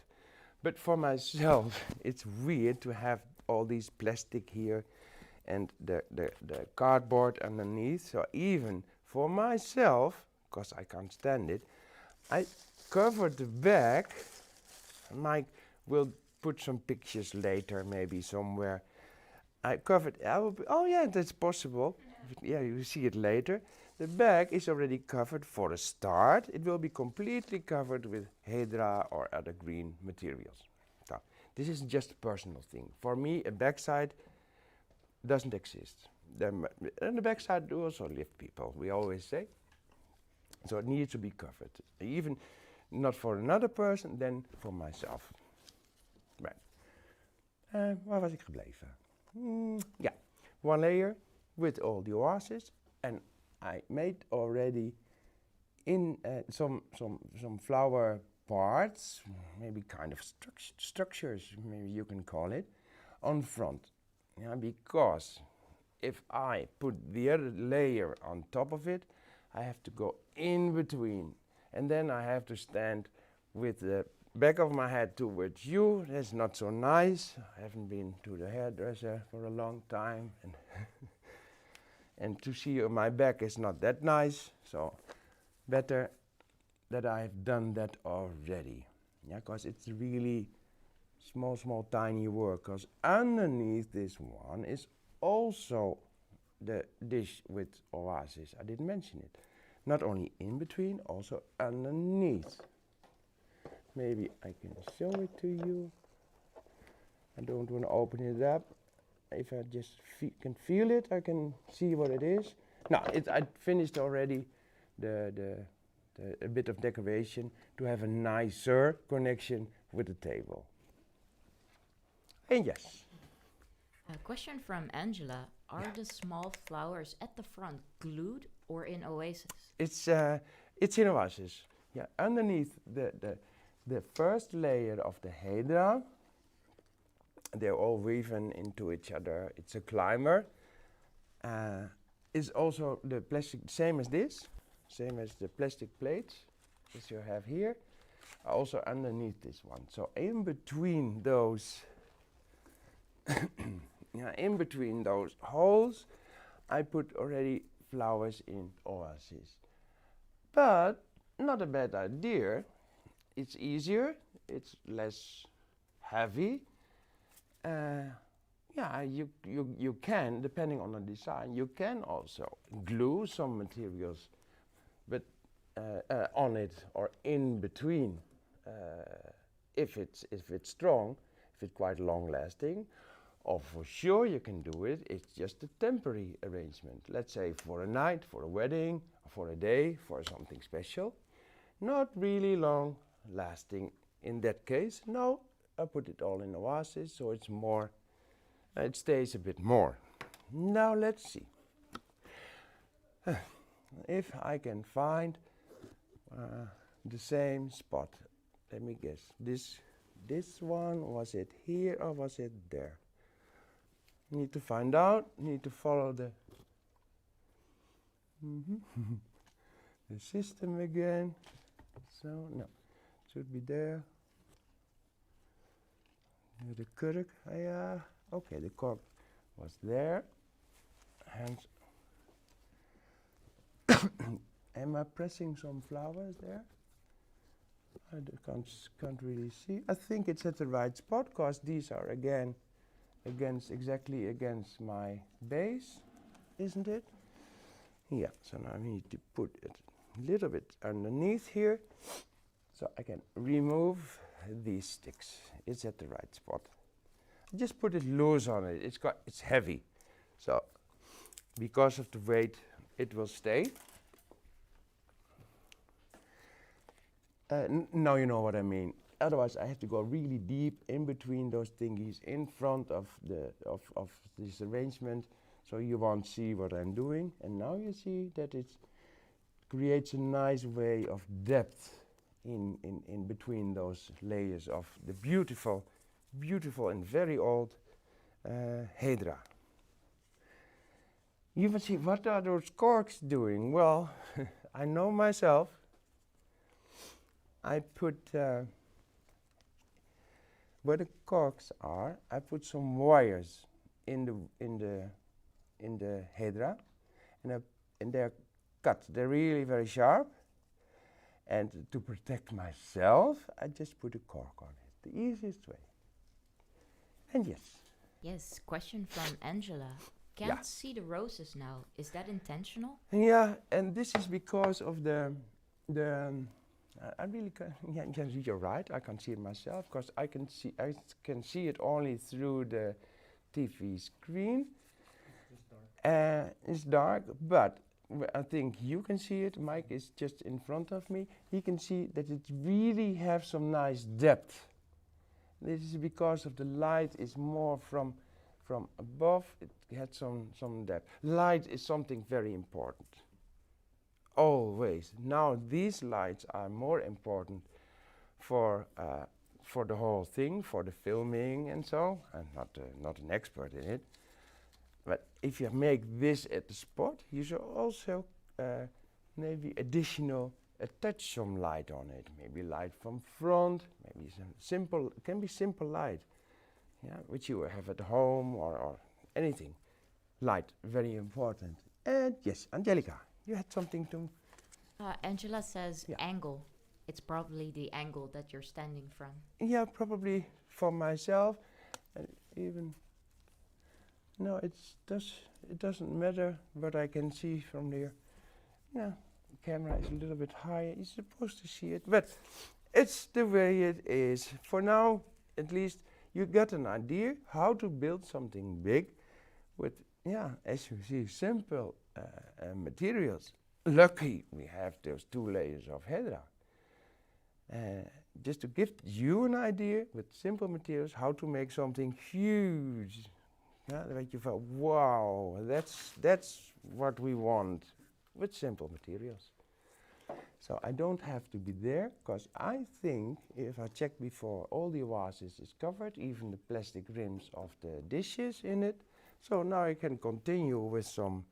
But for myself, it's weird to have all these plastic here and the cardboard underneath. So even for myself, because I can't stand it, I covered the back. Mike will put some pictures later, maybe somewhere. I covered, oh yeah, that's possible. Yeah, you see it later. The back is already covered for a start. It will be completely covered with Hedra or other green materials. So this is just a personal thing. For me, a backside doesn't exist. And the backside do also lift people, we always say. So it needs to be covered. Even not for another person, then for myself. Right. Waar was ik gebleven? Yeah, one layer with all the oasis, and I made already in some flower parts, maybe kind of structures, maybe you can call it, on front. Yeah, because if I put the other layer on top of it, I have to go in between, and then I have to stand with the back of my head towards you. That's not so nice. I haven't been to the hairdresser for a long time, and and to see my back is not that nice, so better that I've done that already. Yeah, because it's really small, tiny work, because underneath this one is also the dish with oasis. I didn't mention it. Not only in between, also underneath. Maybe I can show it to you. I don't want to open it up. If I just can feel it, I can see what it is. No, I finished already the a bit of decoration to have a nicer connection with the table. And yes. A question from Angela. Are the small flowers at the front glued or in oasis? It's in oasis. Yeah, underneath the first layer of the hydra, they're all woven into each other. It's a climber. Is also the plastic, same as this, same as the plastic plates, as you have here, also underneath this one. So in between those, in between those holes, I put already flowers in oasis. But not a bad idea. It's easier, it's less heavy. Yeah, you can, depending on the design, you can also glue some materials, but on it or in between, if it's strong, if it's quite long lasting, or for sure you can do it. It's just a temporary arrangement. Let's say for a night, for a wedding, for a day, for something special. Not really long lasting in that case. No, I put it all in oasis, so it's more. It stays a bit more. Now let's see if I can find the same spot. Let me guess. This one, was it here or was it there? Need to find out. Need to follow the the system again. So no, should be there. The kurk. Yeah. Okay, the cork was there. And am I pressing some flowers there? I can't really see. I think it's at the right spot because these are again exactly against my base, isn't it? Yeah, so now I need to put it a little bit underneath here so I can remove these sticks. It's at the right spot. Just put it loose on it. It's heavy, so because of the weight, it will stay. Now you know what I mean. Otherwise, I have to go really deep in between those thingies in front of this arrangement, so you won't see what I'm doing. And now you see that it creates a nice way of depth in between those layers of the beautiful and very old hydra. You will see, what are those corks doing? Well, I know myself. I put where the corks are. I put some wires in the hydra, and they're cut. They're really very sharp. And to protect myself, I just put a cork on it. The easiest way. And yes. Yes, question from Angela. Can't see the roses now. Is that intentional? Yeah, and this is because of the I really you're right. I can't see it myself because I can see it only through the TV screen. It's dark, but I think you can see it. Mike is just in front of me. He can see that it really has some nice depth. This is because of the light is more from above. It had some depth. Light is something very important. Always. Now these lights are more important for the whole thing, for the filming and so. I'm not an expert in it. But if you make this at the spot, you should also maybe attach some light on it. Maybe light from front, maybe some simple, it can be simple light, yeah, which you have at home or anything. Light, very important. And yes, Angelica, you had something to... Angela says angle. It's probably the angle that you're standing from. Yeah, probably for myself. And even... No, it doesn't matter what I can see from there. Yeah, the camera is a little bit higher. You're supposed to see it, but it's the way it is. For now, at least, you got an idea how to build something big with, as you see, simple materials. lucky we have those 2 layers of Hydra. Just to give you an idea with simple materials how to make something huge. Yeah, that you feel, wow, that's what we want with simple materials. So I don't have to be there, because I think if I check before, all the oasis is covered, even the plastic rims of the dishes in it. So now I can continue with some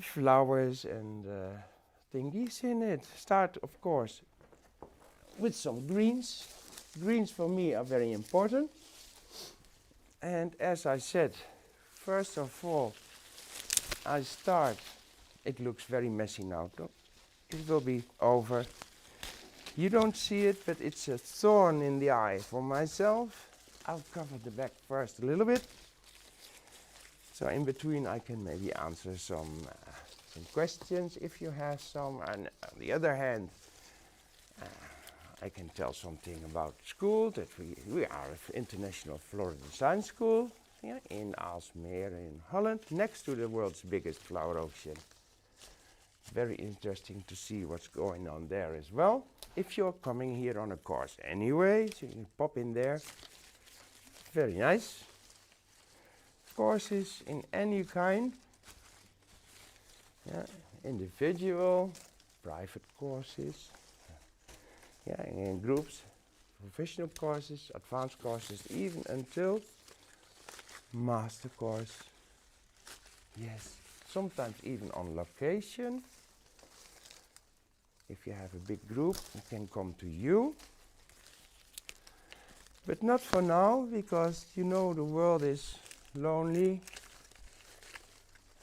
flowers and thingies in it. Start, of course, with some greens. Greens for me are very important. And as I said, first of all, I start. It looks very messy now. It will be over. You don't see it, but it's a thorn in the eye for myself. I'll cover the back first a little bit. So in between I can maybe answer some questions if you have some. And on the other hand, I can tell something about school, that we are an international floral design school, yeah, in Aalsmeer in Holland, next to the world's biggest flower ocean. Very interesting to see what's going on there as well. If you're coming here on a course anyway, so you can pop in there. Very nice. Courses in any kind. Yeah, individual, private courses. Yeah, in groups, professional courses, advanced courses, even until master course. Yes, sometimes even on location. If you have a big group, it can come to you. But not for now, because you know the world is lonely.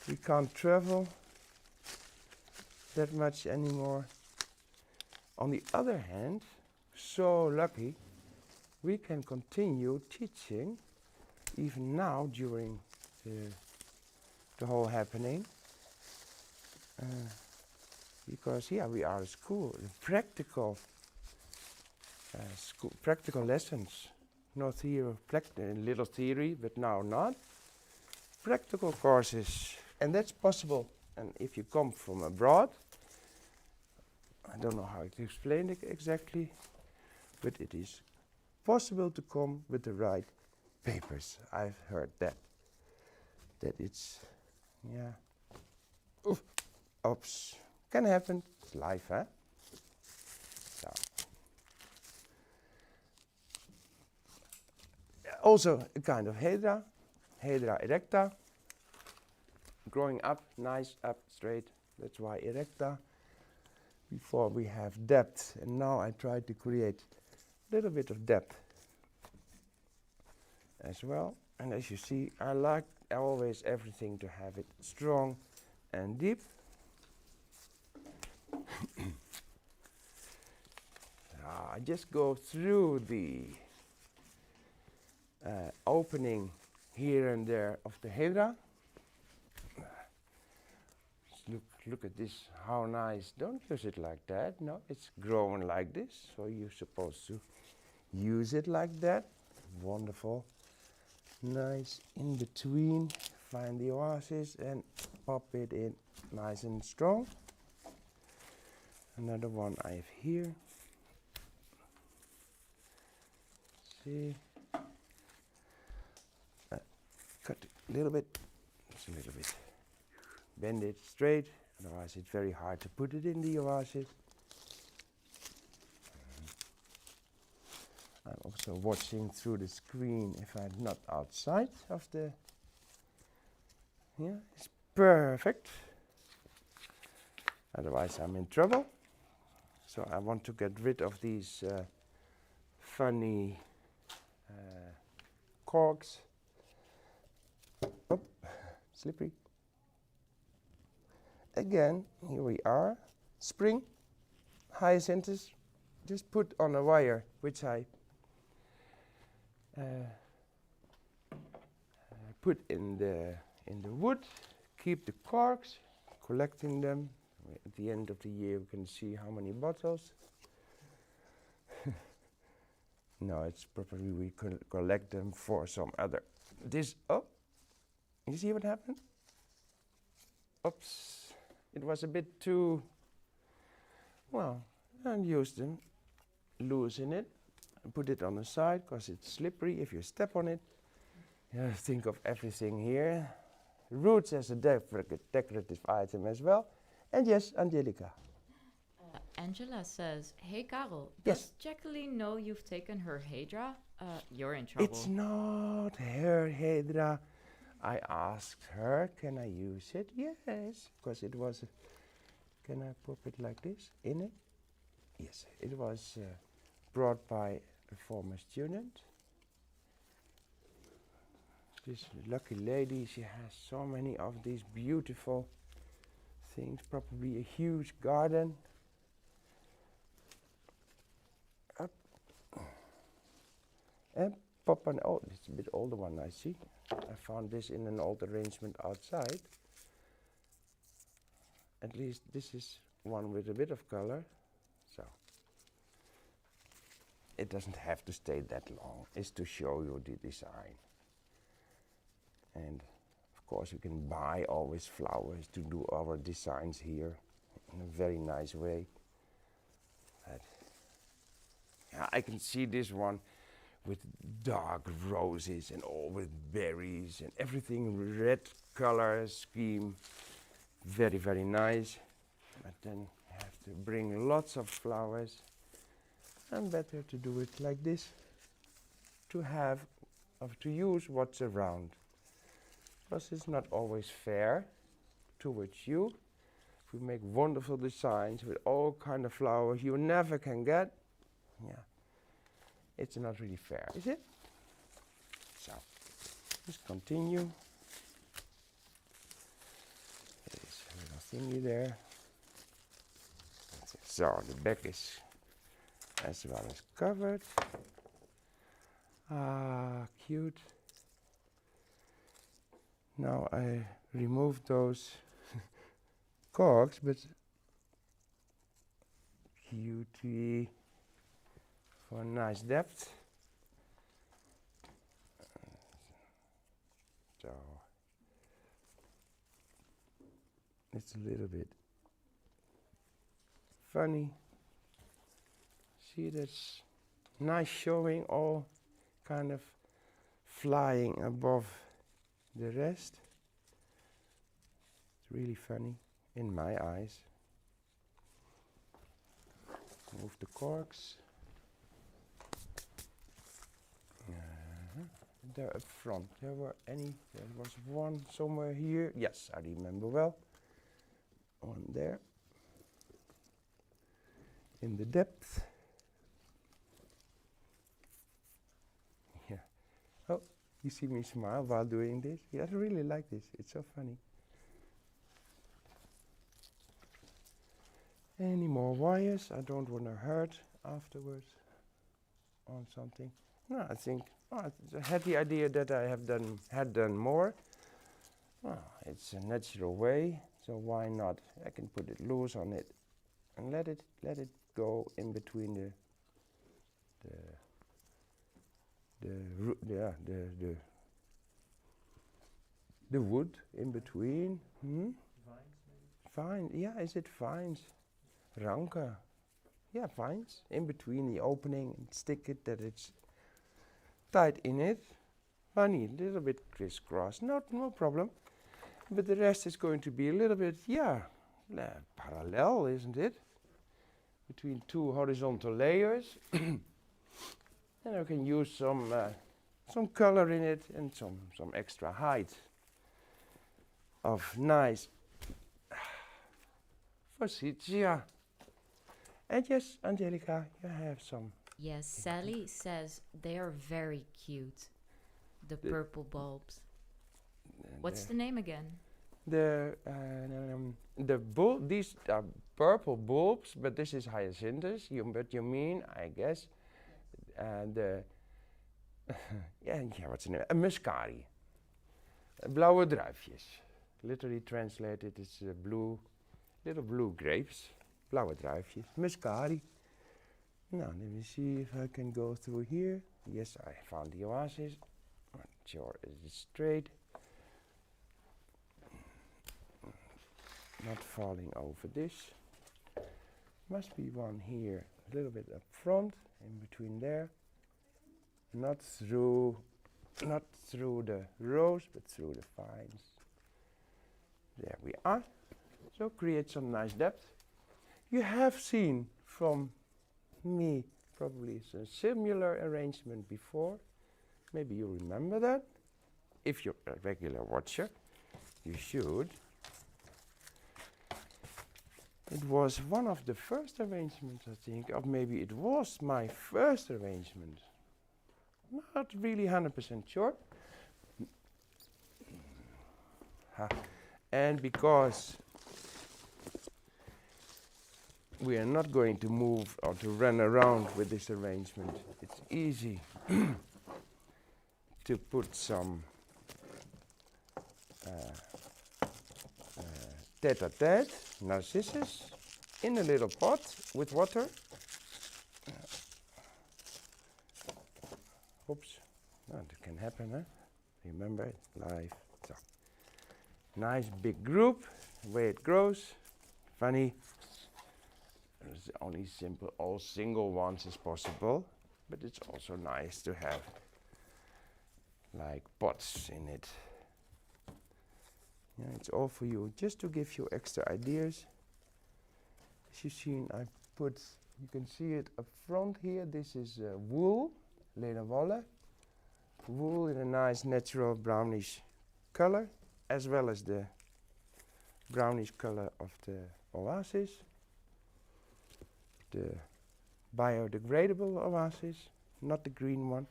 We can't travel that much anymore. On the other hand, so lucky, we can continue teaching even now during the whole happening. Because yeah, we are a school, practical practical lessons. No theory, little theory, but now not. Practical courses, and that's possible. And if you come from abroad, I don't know how to explain it exactly, but it is possible to come with the right papers. I've heard that it's, yeah, oops, can happen. It's life, huh? So. Also a kind of Hydra erecta, growing up, nice, up, straight. That's why erecta. Before we have depth, and now I try to create a little bit of depth as well. And as you see, I like always everything to have it strong and deep. I just go through the opening here and there of the Hydra. Look at this, how nice. Don't use it like that. No, it's growing like this, so you're supposed to use it like that. Wonderful. Nice in between. Find the oasis and pop it in nice and strong. Another one I have here. See. Cut a little bit. Just a little bit. Bend it straight. Otherwise it's very hard to put it in the oasis. I'm also watching through the screen if I'm not outside of the... Yeah, it's perfect. Otherwise I'm in trouble. So I want to get rid of these funny corks. Oh, slippery. Again, here we are, spring, hyacinthus, just put on a wire, which I put in the wood, keep the corks, collecting them. At the end of the year, we can see how many bottles. No, it's probably we collect them for some other. This, oh, you see what happened? Oops. it was a bit too, well, and use them, loosen it, and put it on the side because it's slippery if you step on it. Yeah, think of everything here. Roots as a decorative item as well. And yes, Angelica. Angela says, "Hey Carel, Yes. does Jacqueline know you've taken her Hydra? You're in trouble." It's not her Hydra. I asked her, can I use it? Yes, because it was, can I pop it like this in it? Yes, it was brought by a former student. This lucky lady, she has so many of these beautiful things, probably a huge garden. Up. And pop an, oh, it's a bit older one, I see. I found this in an old arrangement outside. At least this is one with a bit of color. So it doesn't have to stay that long. It's to show you the design. And of course you can buy always flowers to do our designs here in a very nice way. But yeah, I can see this one with dark roses and all with berries and everything red color scheme. Very, very nice. But then you have to bring lots of flowers, and better to do it like this, to have, to use what's around. Because it's not always fair towards you. If we make wonderful designs with all kind of flowers you never can get, yeah, it's not really fair, is it? So, just continue. There's a little thingy there. That's it. So, the back is as well as covered. Ah, cute. Now I removed those corks, but cutie for a nice depth. So it's a little bit funny. See, that's nice showing, all kind of flying above the rest. It's really funny in my eyes. Move the corks. There up front, there was one somewhere here. Yes, I remember well. One there. In the depth. Yeah. Oh, you see me smile while doing this? Yeah, I really like this. It's so funny. Any more wires? I don't want to hurt afterwards on something. No, I think I had the idea that I had done more. Well, it's a natural way, so why not? I can put it loose on it and let it go in between the wood in between. Vines maybe? Vine, yeah, is it vines? Ranken. Yeah, vines in between the opening and stick it that it's tight in it. Funny, a little bit crisscross, no problem. But the rest is going to be a little bit, yeah, parallel, isn't it? Between two horizontal layers. And I can use some color in it and some extra height of nice forsythia. And yes, Angelica, you have some. Yes, Sally says they are very cute. The purple bulbs. What's the name again? These are purple bulbs, but this is hyacinthus. But you mean, I guess, what's the name? A muscari. Blauwe druifjes. Literally translated, it's little blue grapes. Blauwe druifjes. Muscari. Now, let me see if I can go through here. Yes, I found the oasis. Sure, it's straight. not falling over this. Must be one here, a little bit up front, in between there. Not through the rows, but through the vines. There we are. So create some nice depth. You have seen from me probably a similar arrangement before. Maybe you remember that. If you're a regular watcher, you should. It was one of the first arrangements, I think, or maybe it was my first arrangement. Not really 100% sure. And because we are not going to move or to run around with this arrangement, it's easy to put some tete-a-tete narcissus in a little pot with water. Oops, that can happen, huh? Remember, it's live. So, nice big group, the way it grows. Funny, there's only simple, all single ones is possible, but it's also nice to have like pots in it. Yeah, it's all for you, just to give you extra ideas. As you've seen, I put, you can see it up front here. This is wool, lederwolle. Wool in a nice natural brownish color, as well as the brownish color of the oasis. The biodegradable oasis, not the green one.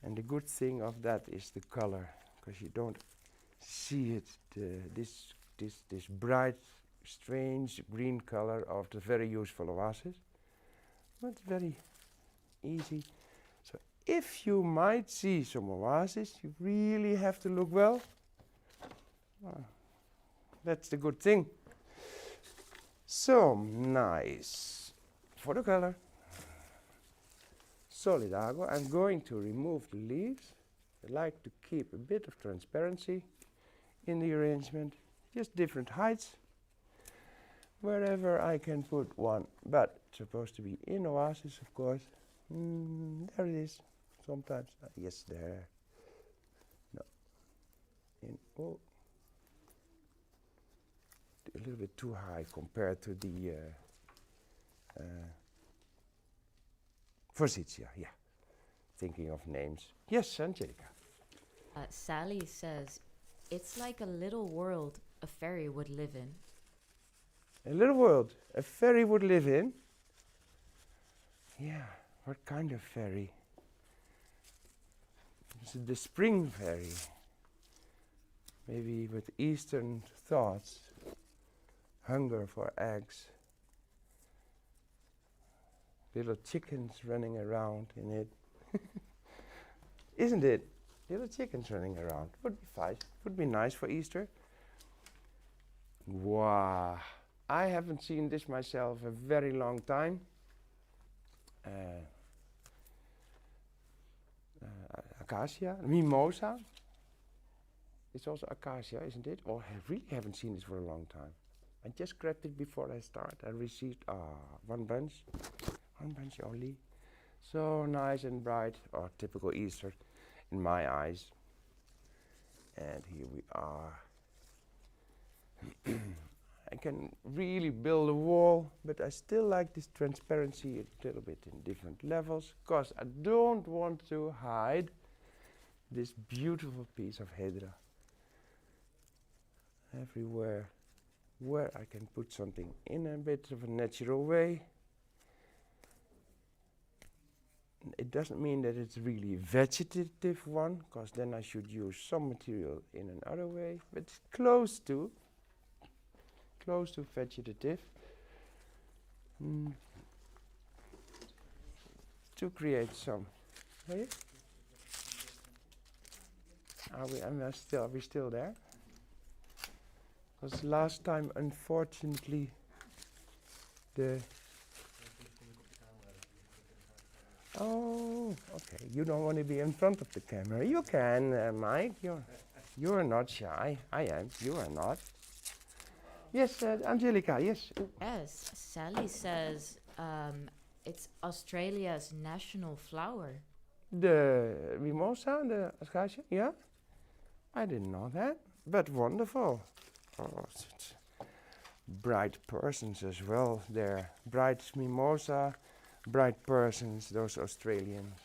And the good thing of that is the color, because you don't see it, this bright, strange green color of the very useful oasis. But very easy. So if you might see some oasis, you really have to look well. That's the good thing. So nice for the color. Solidago. I'm going to remove the leaves. I like to keep a bit of transparency in the arrangement, just different heights. Wherever I can put one, but it's supposed to be in oasis, of course. There it is. Sometimes, yes, there. No. In, oh. A little bit too high compared to the Forsythia, yeah. Thinking of names. Yes, Angelica. Sally says, it's like a little world a fairy would live in. A little world a fairy would live in? Yeah, what kind of fairy? Is it the spring fairy? Maybe with Eastern thoughts, hunger for eggs, little chickens running around in it. Isn't it? Little chickens running around. Would be fine. Would be nice for Easter. Wow. I haven't seen this myself a very long time. Acacia, mimosa. It's also acacia, isn't it? Or I really haven't seen this for a long time. I just grabbed it before I start. I received one bunch only. So nice and bright, or typical Easter in my eyes. And here we are. I can really build a wall, but I still like this transparency a little bit in different levels, because I don't want to hide this beautiful piece of Hydra. Everywhere where I can put something in a bit of a natural way. It doesn't mean that it's really vegetative one, because then I should use some material in another way, but it's close to vegetative. To create some. Are we still there? Because last time, unfortunately, Oh, okay. You don't want to be in front of the camera. You can, Mike. You're not shy. I am. You are not. Yes, Angelica, yes. Yes, Sally says it's Australia's national flower. The mimosa, the acacia, yeah? I didn't know that, but wonderful. Oh, such bright persons as well there. Bright mimosa, bright persons, those Australians.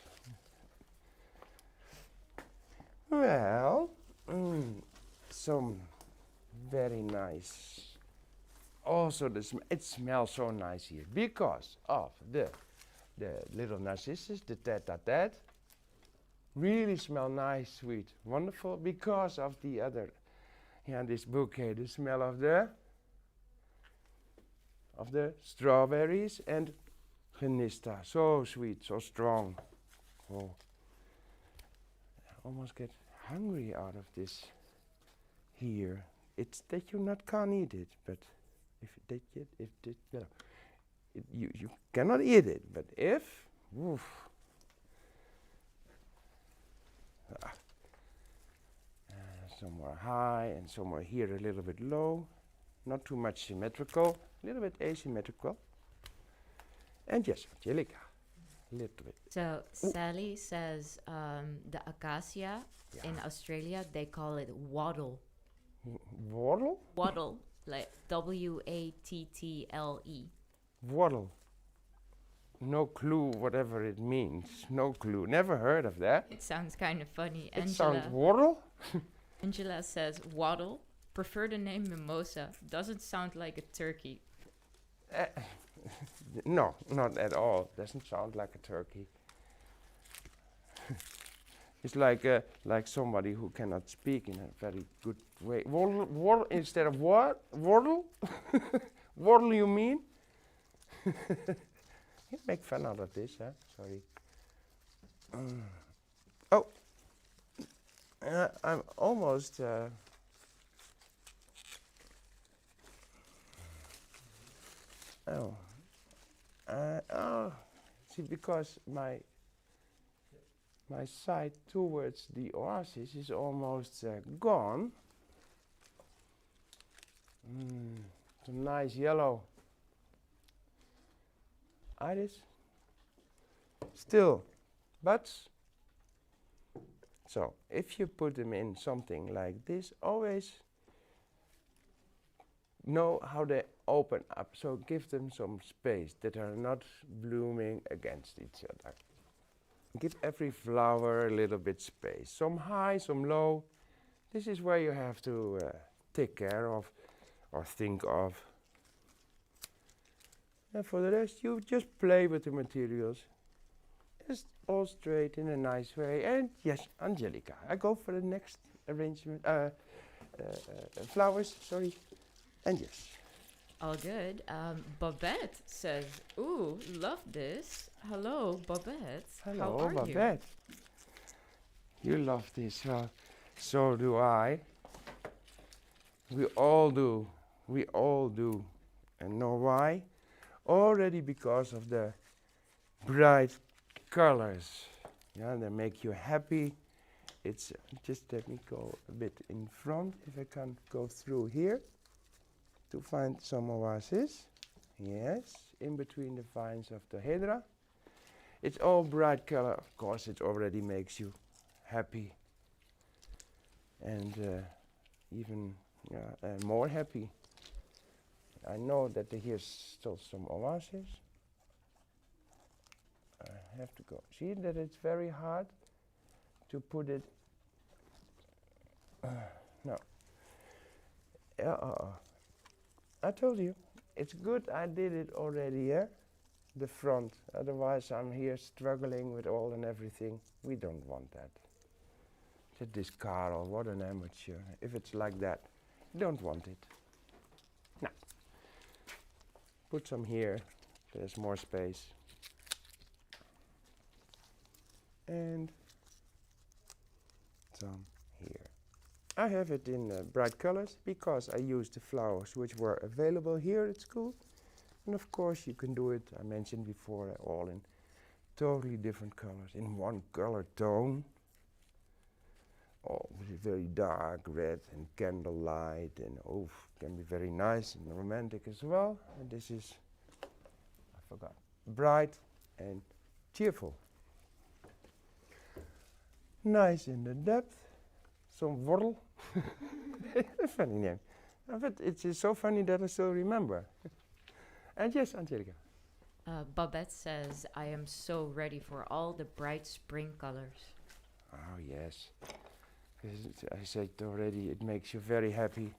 Well, some very nice. Also, it smells so nice here because of the little narcissus, the tete-a-tete. Really smell nice, sweet, wonderful because of the other. Yeah, this bouquet, the smell of the strawberries and genista. So sweet, so strong. Oh, I almost get hungry out of this here. It's that you not can't eat it, but you cannot eat it. But if, oof. Somewhere high and somewhere here a little bit low. Not too much symmetrical, a little bit asymmetrical. And yes, Angelica, a little bit. So Sally says the acacia in Australia, they call it wattle. Wattle? Wattle, like W-A-T-T-L-E. Wattle. No clue whatever it means. No clue. Never heard of that. It sounds kind of funny. It sounds wattle? Angela says wattle. Prefer the name mimosa. Doesn't sound like a turkey. No, not at all. Doesn't sound like a turkey. It's like somebody who cannot speak in a very good way. Wattle instead of what? Wattle? Wattle you mean? You make fun out of this, huh? Sorry. Oh, I'm almost. See, because my side towards the oasis is almost gone. Some nice yellow iris. Still, buds. So, if you put them in something like this, always know how they open up. So give them some space that are not blooming against each other. Give every flower a little bit space. Some high, some low. This is where you have to take care of or think of. And for the rest, you just play with the materials. Just all straight in a nice way. And yes, Angelica, I go for the next arrangement. Flowers, sorry. And yes. All good. Babette says, ooh, love this. Hello, Babette. Hello, How are Babette. You love this. Well, so do I. We all do. We all do. And know why? Already because of the bright colors. Yeah, they make you happy. It's just let me go a bit in front if I can go through here to find some oasis. Yes, in between the vines of the hydra. It's all bright color. Of course, it already makes you happy. And even more happy. I know that here's still some oasis. I have to go. See that it's very hard to put it. No. I told you, it's good I did it already, yeah? The front. Otherwise I'm here struggling with all and everything. We don't want that. This Carel, what an amateur. If it's like that, don't want it. Now, put some here. There's more space. And some here. I have it in bright colors because I used the flowers which were available here at school. And of course you can do it, I mentioned before, all in totally different colors, in one color tone. Oh, very dark red and candlelight, and oh, can be very nice and romantic as well. And this is, I forgot, bright and cheerful. Nice in the depth. Some wortel. A funny name. But it is so funny that I still remember. And yes, Angelica. Babette says, I am so ready for all the bright spring colors. Oh, yes. I said already, it makes you very happy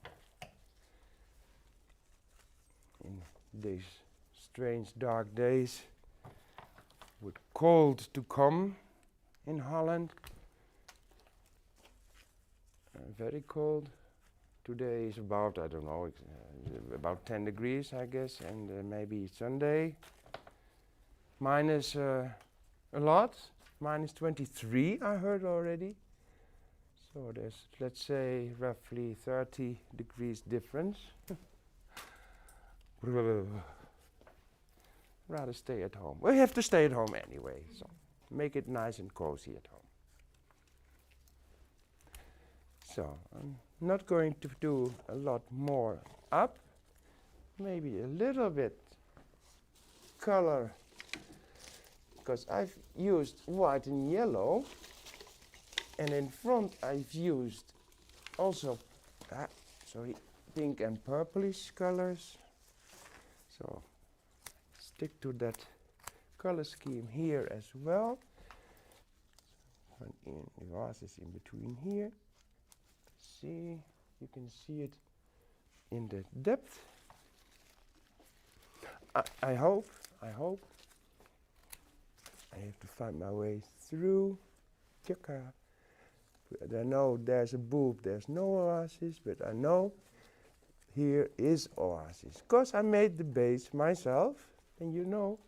in these strange dark days with cold to come in Holland. Very cold. Today is about, I don't know, about 10 degrees, I guess, and maybe Sunday. Minus a lot, minus 23, I heard already. So there's, let's say, roughly 30 degrees difference. Rather stay at home. We have to stay at home anyway, so make it nice and cozy at home. So I'm not going to do a lot more up. Maybe a little bit color, because I've used white and yellow, and in front I've used also pink and purplish colors. So stick to that color scheme here as well. And in the vase is in between here. See, you can see it in the depth. I hope. I have to find my way through. I know there's a boob, there's no oasis, but I know here is oasis. Because I made the base myself, and you know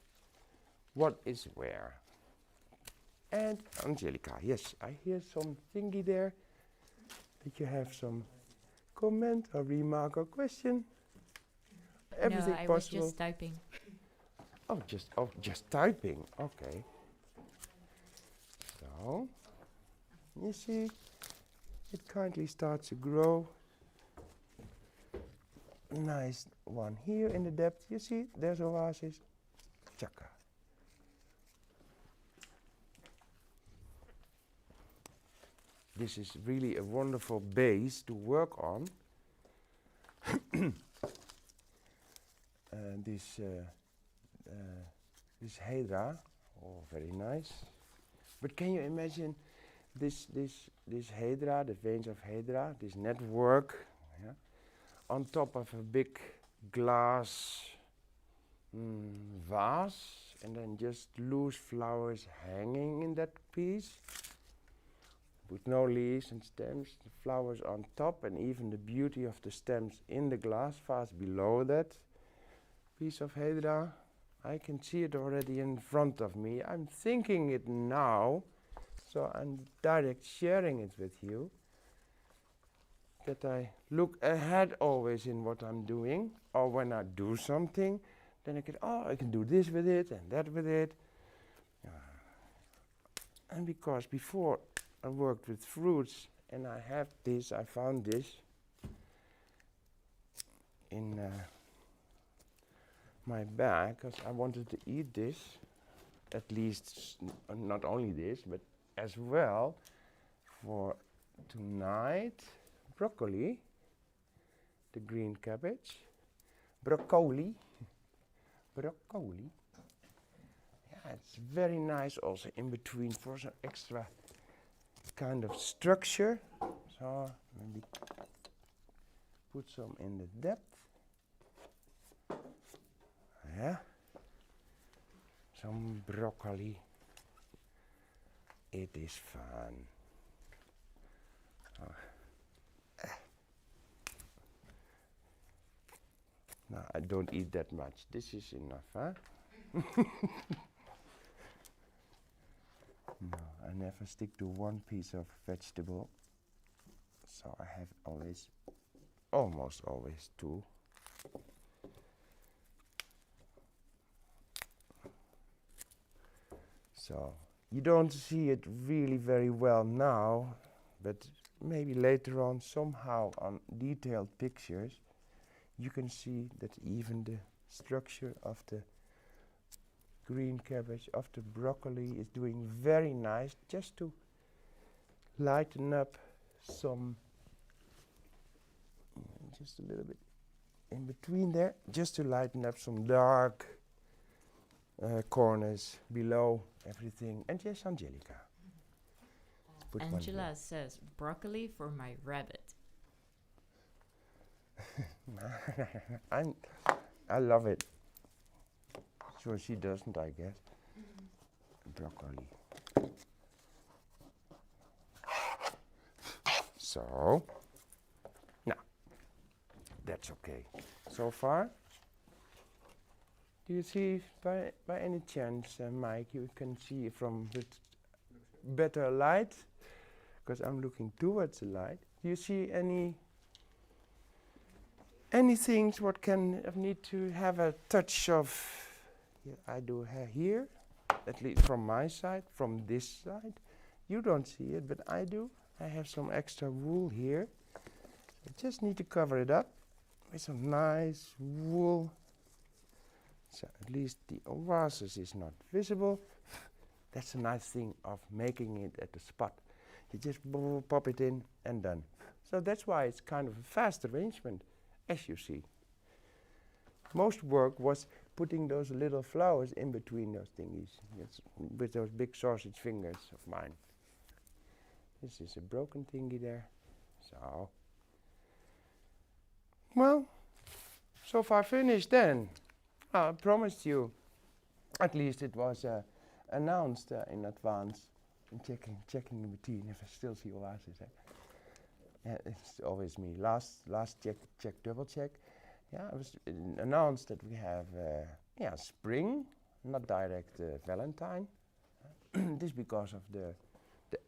what is where. And Angelica, yes, I hear some thingy there. Did you have some comment or remark or question? Everything no, I possible. was just typing. Just typing. Okay. So, you see, it kindly starts to grow. Nice one here in the depth. You see, there's oasis. Chaka. This is really a wonderful base to work on. This Hydra, oh, very nice. But can you imagine this Hydra, the veins of Hydra, this network, yeah, on top of a big glass vase, and then just loose flowers hanging in that piece, with no leaves and stems, the flowers on top, and even the beauty of the stems in the glass vase below that piece of Hydra. I can see it already in front of me. I'm thinking it now, so I'm direct sharing it with you, that I look ahead always in what I'm doing, or when I do something, then I can do this with it and that with it. And because before I worked with fruits, and I found this in my bag, because I wanted to eat this, at least not only this, but as well for tonight. Broccoli, the green cabbage, broccoli. Yeah, it's very nice also in between for some extra kind of structure. So maybe put some in the depth. Yeah, some broccoli. It is fun. No, I don't eat that much. This is enough, huh? No, I never stick to one piece of vegetable. So I have almost always two. So you don't see it really very well now, but maybe later on somehow on detailed pictures you can see that even the structure of the green cabbage, of the broccoli is doing very nice, just to lighten up some, just a little bit in between there, just to lighten up some dark corners below everything. And yes, Angelica. Put one Angela here. says, broccoli for my rabbit. I love it. So she doesn't, I guess. Broccoli. So, now, that's okay. So far, do you see by any chance, Mike, you can see from with better light, because I'm looking towards the light. Do you see any things what can need to have a touch of? Yeah, I do here, at least from my side, from this side. You don't see it, but I do. I have some extra wool here. I just need to cover it up with some nice wool. So at least the oasis is not visible. That's a nice thing of making it at the spot. You just pop it in and done. So that's why it's kind of a fast arrangement, as you see. Most work was putting those little flowers in between those thingies. It's with those big sausage fingers of mine. This is a broken thingy there. So, well, so far finished then. I promised you, at least it was announced in advance. I'm checking in between if I still see oasis. It's always me. Last check, double check. Yeah, it was announced that we have spring, not direct Valentine. This because of the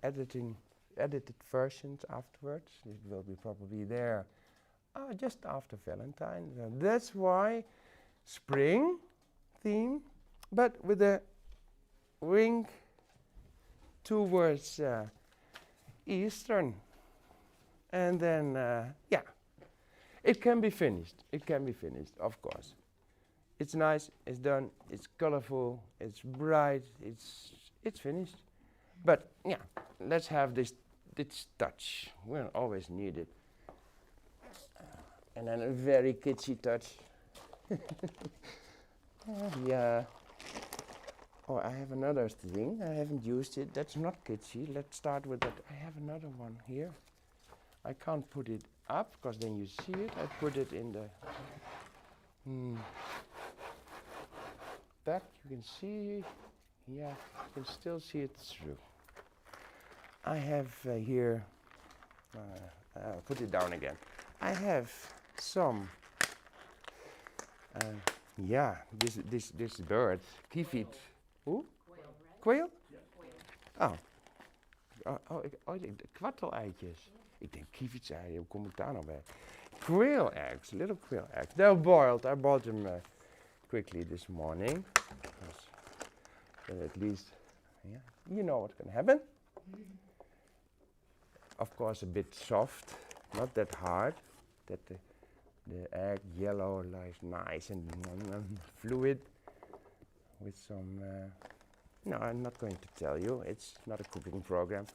edited versions afterwards. It will be probably there just after Valentine. So that's why spring theme, but with a wing towards Eastern. And then, it can be finished. It can be finished, of course. It's nice, it's done, it's colorful, it's bright, it's finished. But yeah, let's have this touch. We'll always need it. And then a very kitschy touch. Yeah. Oh, I have another thing. I haven't used it. That's not kitschy. Let's start with that. I have another one here. I can't put it up because then you see it. I put it in the back. You can see. Yeah, you can still see it through. I have here. I'll put it down again. I have some. This bird, kievit. Hoe? Quail? Oh. Kwartel-eitjes. Ik denk kievitseieren, hoe kom ik daar nou bij? Quail eggs, little quail eggs. They're boiled. I bought them quickly this morning. At least, you know what's going to happen. Of course, a bit soft, not that hard. That the egg yellow lies nice and fluid. With some, no, I'm not going to tell you. It's not a cooking program.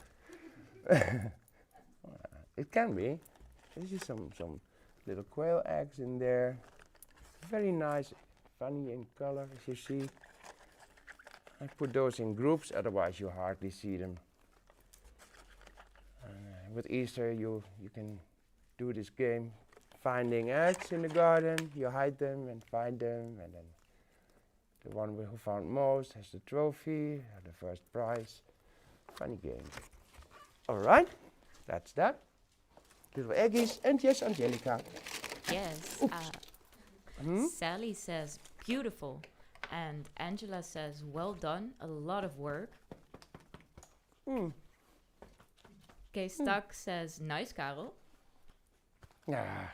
It can be. This is some little quail eggs in there. Very nice, funny in color, as you see. I put those in groups, otherwise you hardly see them. With Easter, you can do this game, finding eggs in the garden. You hide them and find them, and then the one who found most has the trophy, or the first prize. Funny game. All right, that's that. Little eggies, and yes, Angelica. Yes. Sally says, beautiful. And Angela says, well done, a lot of work. Stuck says, nice, Carel. Ja,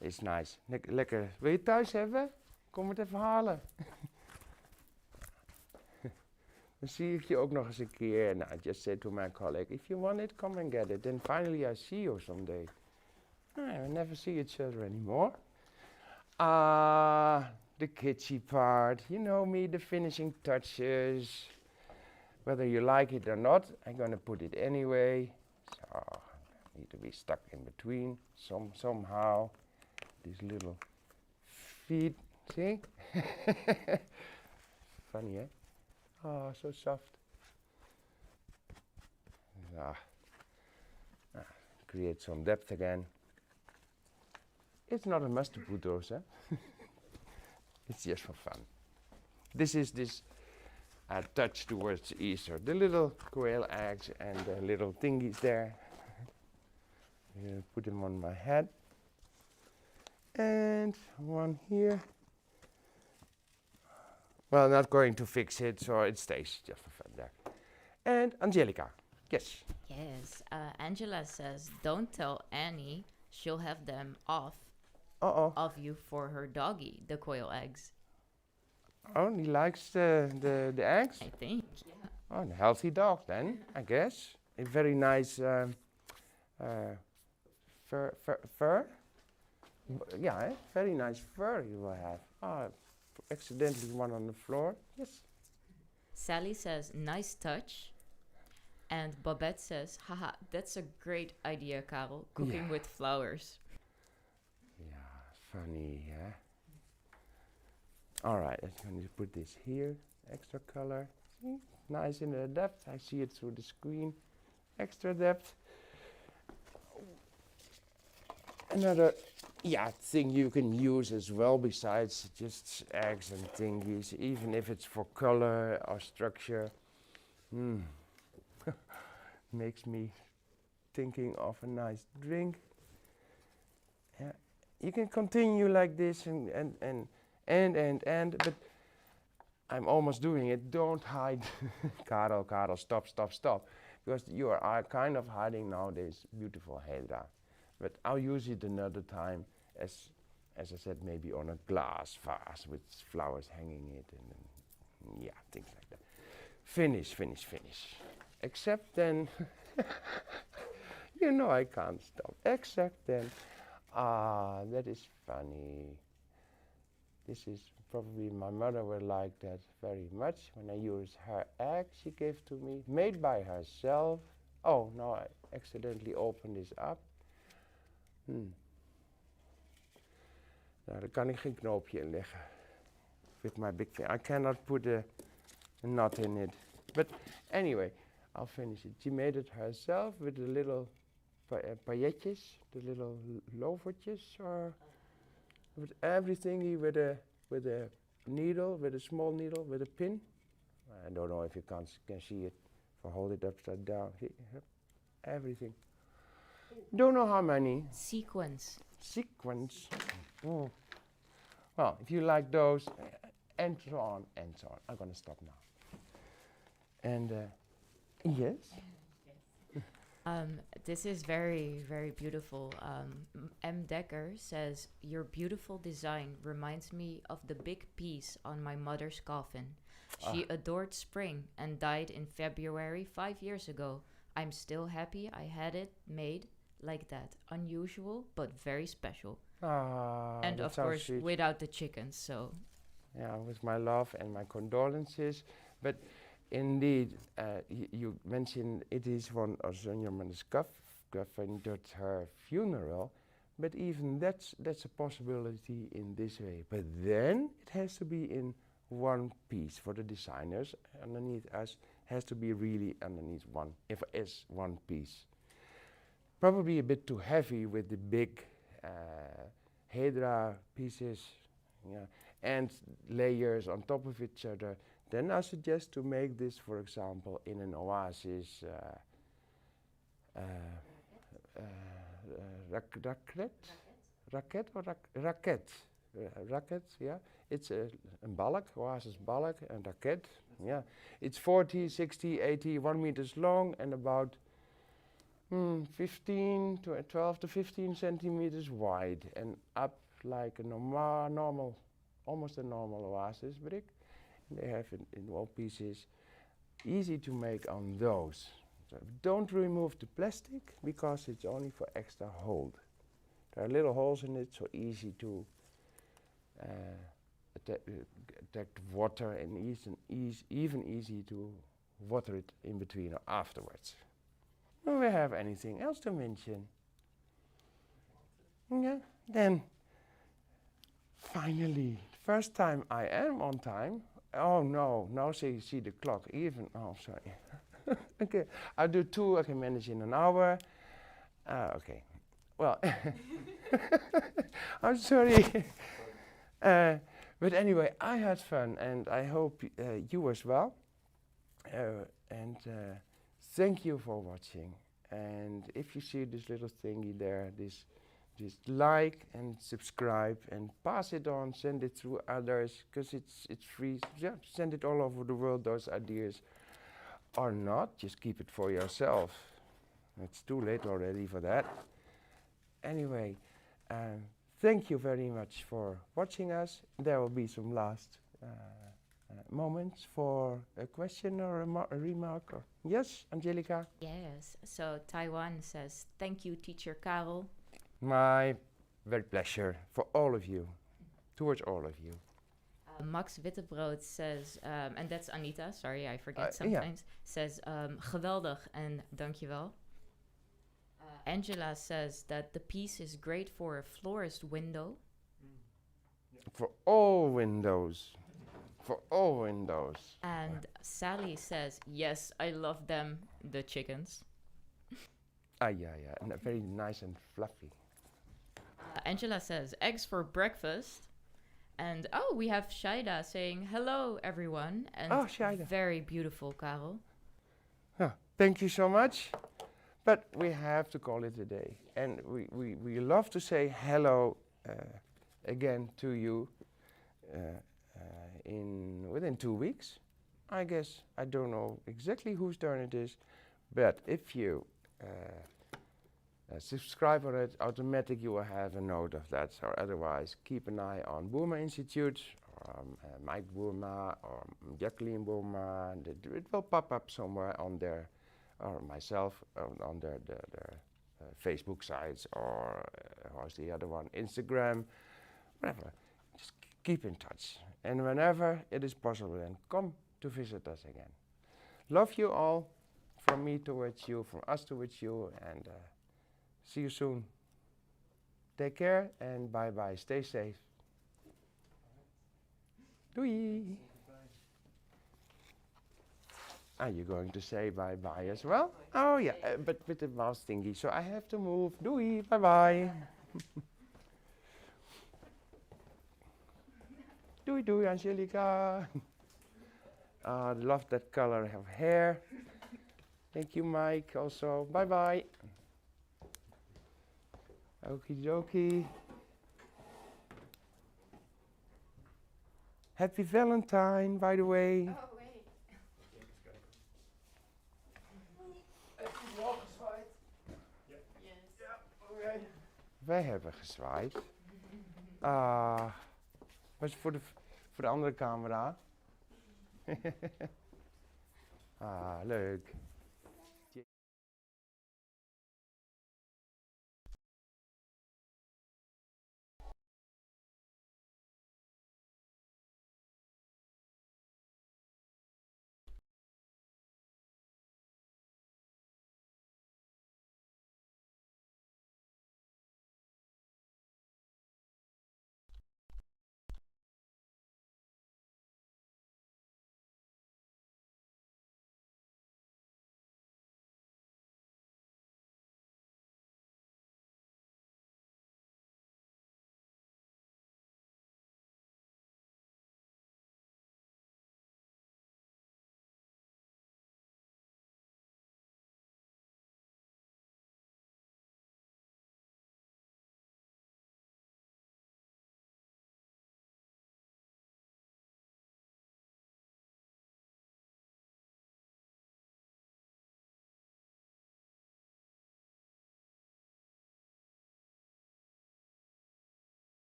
is nice. Lekker. Wil je het thuis hebben? Kom het even halen. Dan zie ik je ook nog eens een keer. And I just said to my colleague, if you want it, come and get it. Then finally I see you someday. I never see each other anymore. The kitschy part. You know me, the finishing touches. Whether you like it or not, I'm gonna put it anyway. So, I need to be stuck in between somehow. These little feet, see? Funny, eh? Oh, so soft. Create some depth again. It's not a must to put those, eh? It's just for fun. This is this touch towards Easter. The little quail eggs and the little thingies there. Put them on my head. And one here. Well, not going to fix it, so it stays just for fun there. And Angelica, yes. Yes, Angela says, don't tell Annie, she'll have them off of you for her doggy, the quail eggs. Oh, he likes the eggs? I think, yeah. Oh, a healthy dog then, I guess. A very nice fur. Yeah, eh? Very nice fur you will have. Accidentally one on the floor. Yes. Sally says, nice touch. And Babette says, haha, that's a great idea, Karel. Cooking with flowers. Yeah, funny, yeah. All right, I'm going to put this here. Extra color. See? Nice in the depth. I see it through the screen. Extra depth. Another thing you can use as well besides just eggs and thingies, even if it's for color or structure. Makes me thinking of a nice drink. Yeah. You can continue like this and, but I'm almost doing it. Don't hide. Karel, stop. Because you are kind of hiding now this beautiful Hydra. But I'll use it another time as I said, maybe on a glass vase with flowers hanging it and things like that. Finish. Except then, you know I can't stop. Except then, that is funny. This is probably my mother will like that very much. When I use her egg she gave to me, made by herself. Oh, no, I accidentally opened this up. Nou, daar kan ik geen knoopje in leggen. With my big finger. I cannot put a knot in it. But anyway, I'll finish it. She made it herself with the little pailletjes, the little lovertjes, or with everything with a needle, with a small needle, with a pin. I don't know if you can see it. If I hold it upside down, everything. Don't know how many. Sequins. Oh. Well, if you like those, and so on. I'm gonna stop now. And yes. This is very, very beautiful. M. Decker says, your beautiful design reminds me of the big piece on my mother's coffin. She adored spring and died in February 5 years ago. I'm still happy I had it made like that. Unusual, but very special. And of course, sweet. Without the chickens, so. Yeah, with my love and my condolences. But indeed, you mentioned it is one of Sonja's coffin at her funeral, but even that's a possibility in this way. But then it has to be in one piece for the designers. Underneath us has to be really underneath one, if it's one piece. Probably a bit too heavy with the big Hydra pieces, and layers on top of each other. Then I suggest to make this, for example, in an oasis racket, yeah. It's a balk, oasis balk, and racket, yeah. It's 40, 60, 80, 1 meters long and about 15 to 12 to 15 centimeters wide and up like a normal, almost a normal oasis brick. And they have in all pieces easy to make on those. So don't remove the plastic because it's only for extra hold. There are little holes in it, so easy to detect water and even easy to water it in between or afterwards. Do we have anything else to mention? Yeah, then finally, first time I am on time. Oh no, now see the clock even. Oh, sorry. Okay, I'll do 2, I can manage in an hour. Okay, well, I'm sorry. But anyway, I had fun and I hope you as well. And thank you for watching. And if you see this little thingy there, just like and subscribe and pass it on, send it through others, because it's free. Yeah, send it all over the world, those ideas. Or not, just keep it for yourself. It's too late already for that. Anyway, thank you very much for watching us. There will be some last moments for a question or a remark. Or yes, Angelica? Yes. So Taiwan says, thank you, teacher Carel. My very pleasure for all of you, towards all of you. Max Wittebrood says, and that's Anita, sorry, I forget Yeah. sometimes, says, geweldig en dankjewel. Angela says that the piece is great for a florist window. For all windows. For all windows. And Sally says, yes, I love them, the chickens. Yeah, and very nice and fluffy. Angela says, eggs for breakfast. And we have Shaida saying, hello, everyone. And Shaida. very beautiful, Carel. Thank you so much. But we have to call it a day. And we love to say hello again to you within 2 weeks. I guess, I don't know exactly whose turn it is. But if you subscribe on it, automatic you will have a note of that. So otherwise, keep an eye on Boerma Instituut, or Mike Boerma, or Jacqueline Boerma. And it will pop up somewhere on there, or myself on their Facebook sites, or how's the other one, Instagram, whatever. Just keep in touch. And whenever it is possible, then come to visit us again. Love you all, from me towards you, from us towards you, and see you soon. Take care and bye-bye. Stay safe. Doei. Are you going to say bye-bye as well? Oh yeah, but with the mouse thingy, so I have to move. Doei, bye-bye. Doei, doei, Angelica. Love that color of hair. Thank you, Mike, also. Bye-bye. Okie dokie. Happy Valentine, by the way. Oh, wait. Heb je al gezwaaid? Yes. Ja, oké. Wij hebben gezwaaid. Was voor de andere camera. Leuk.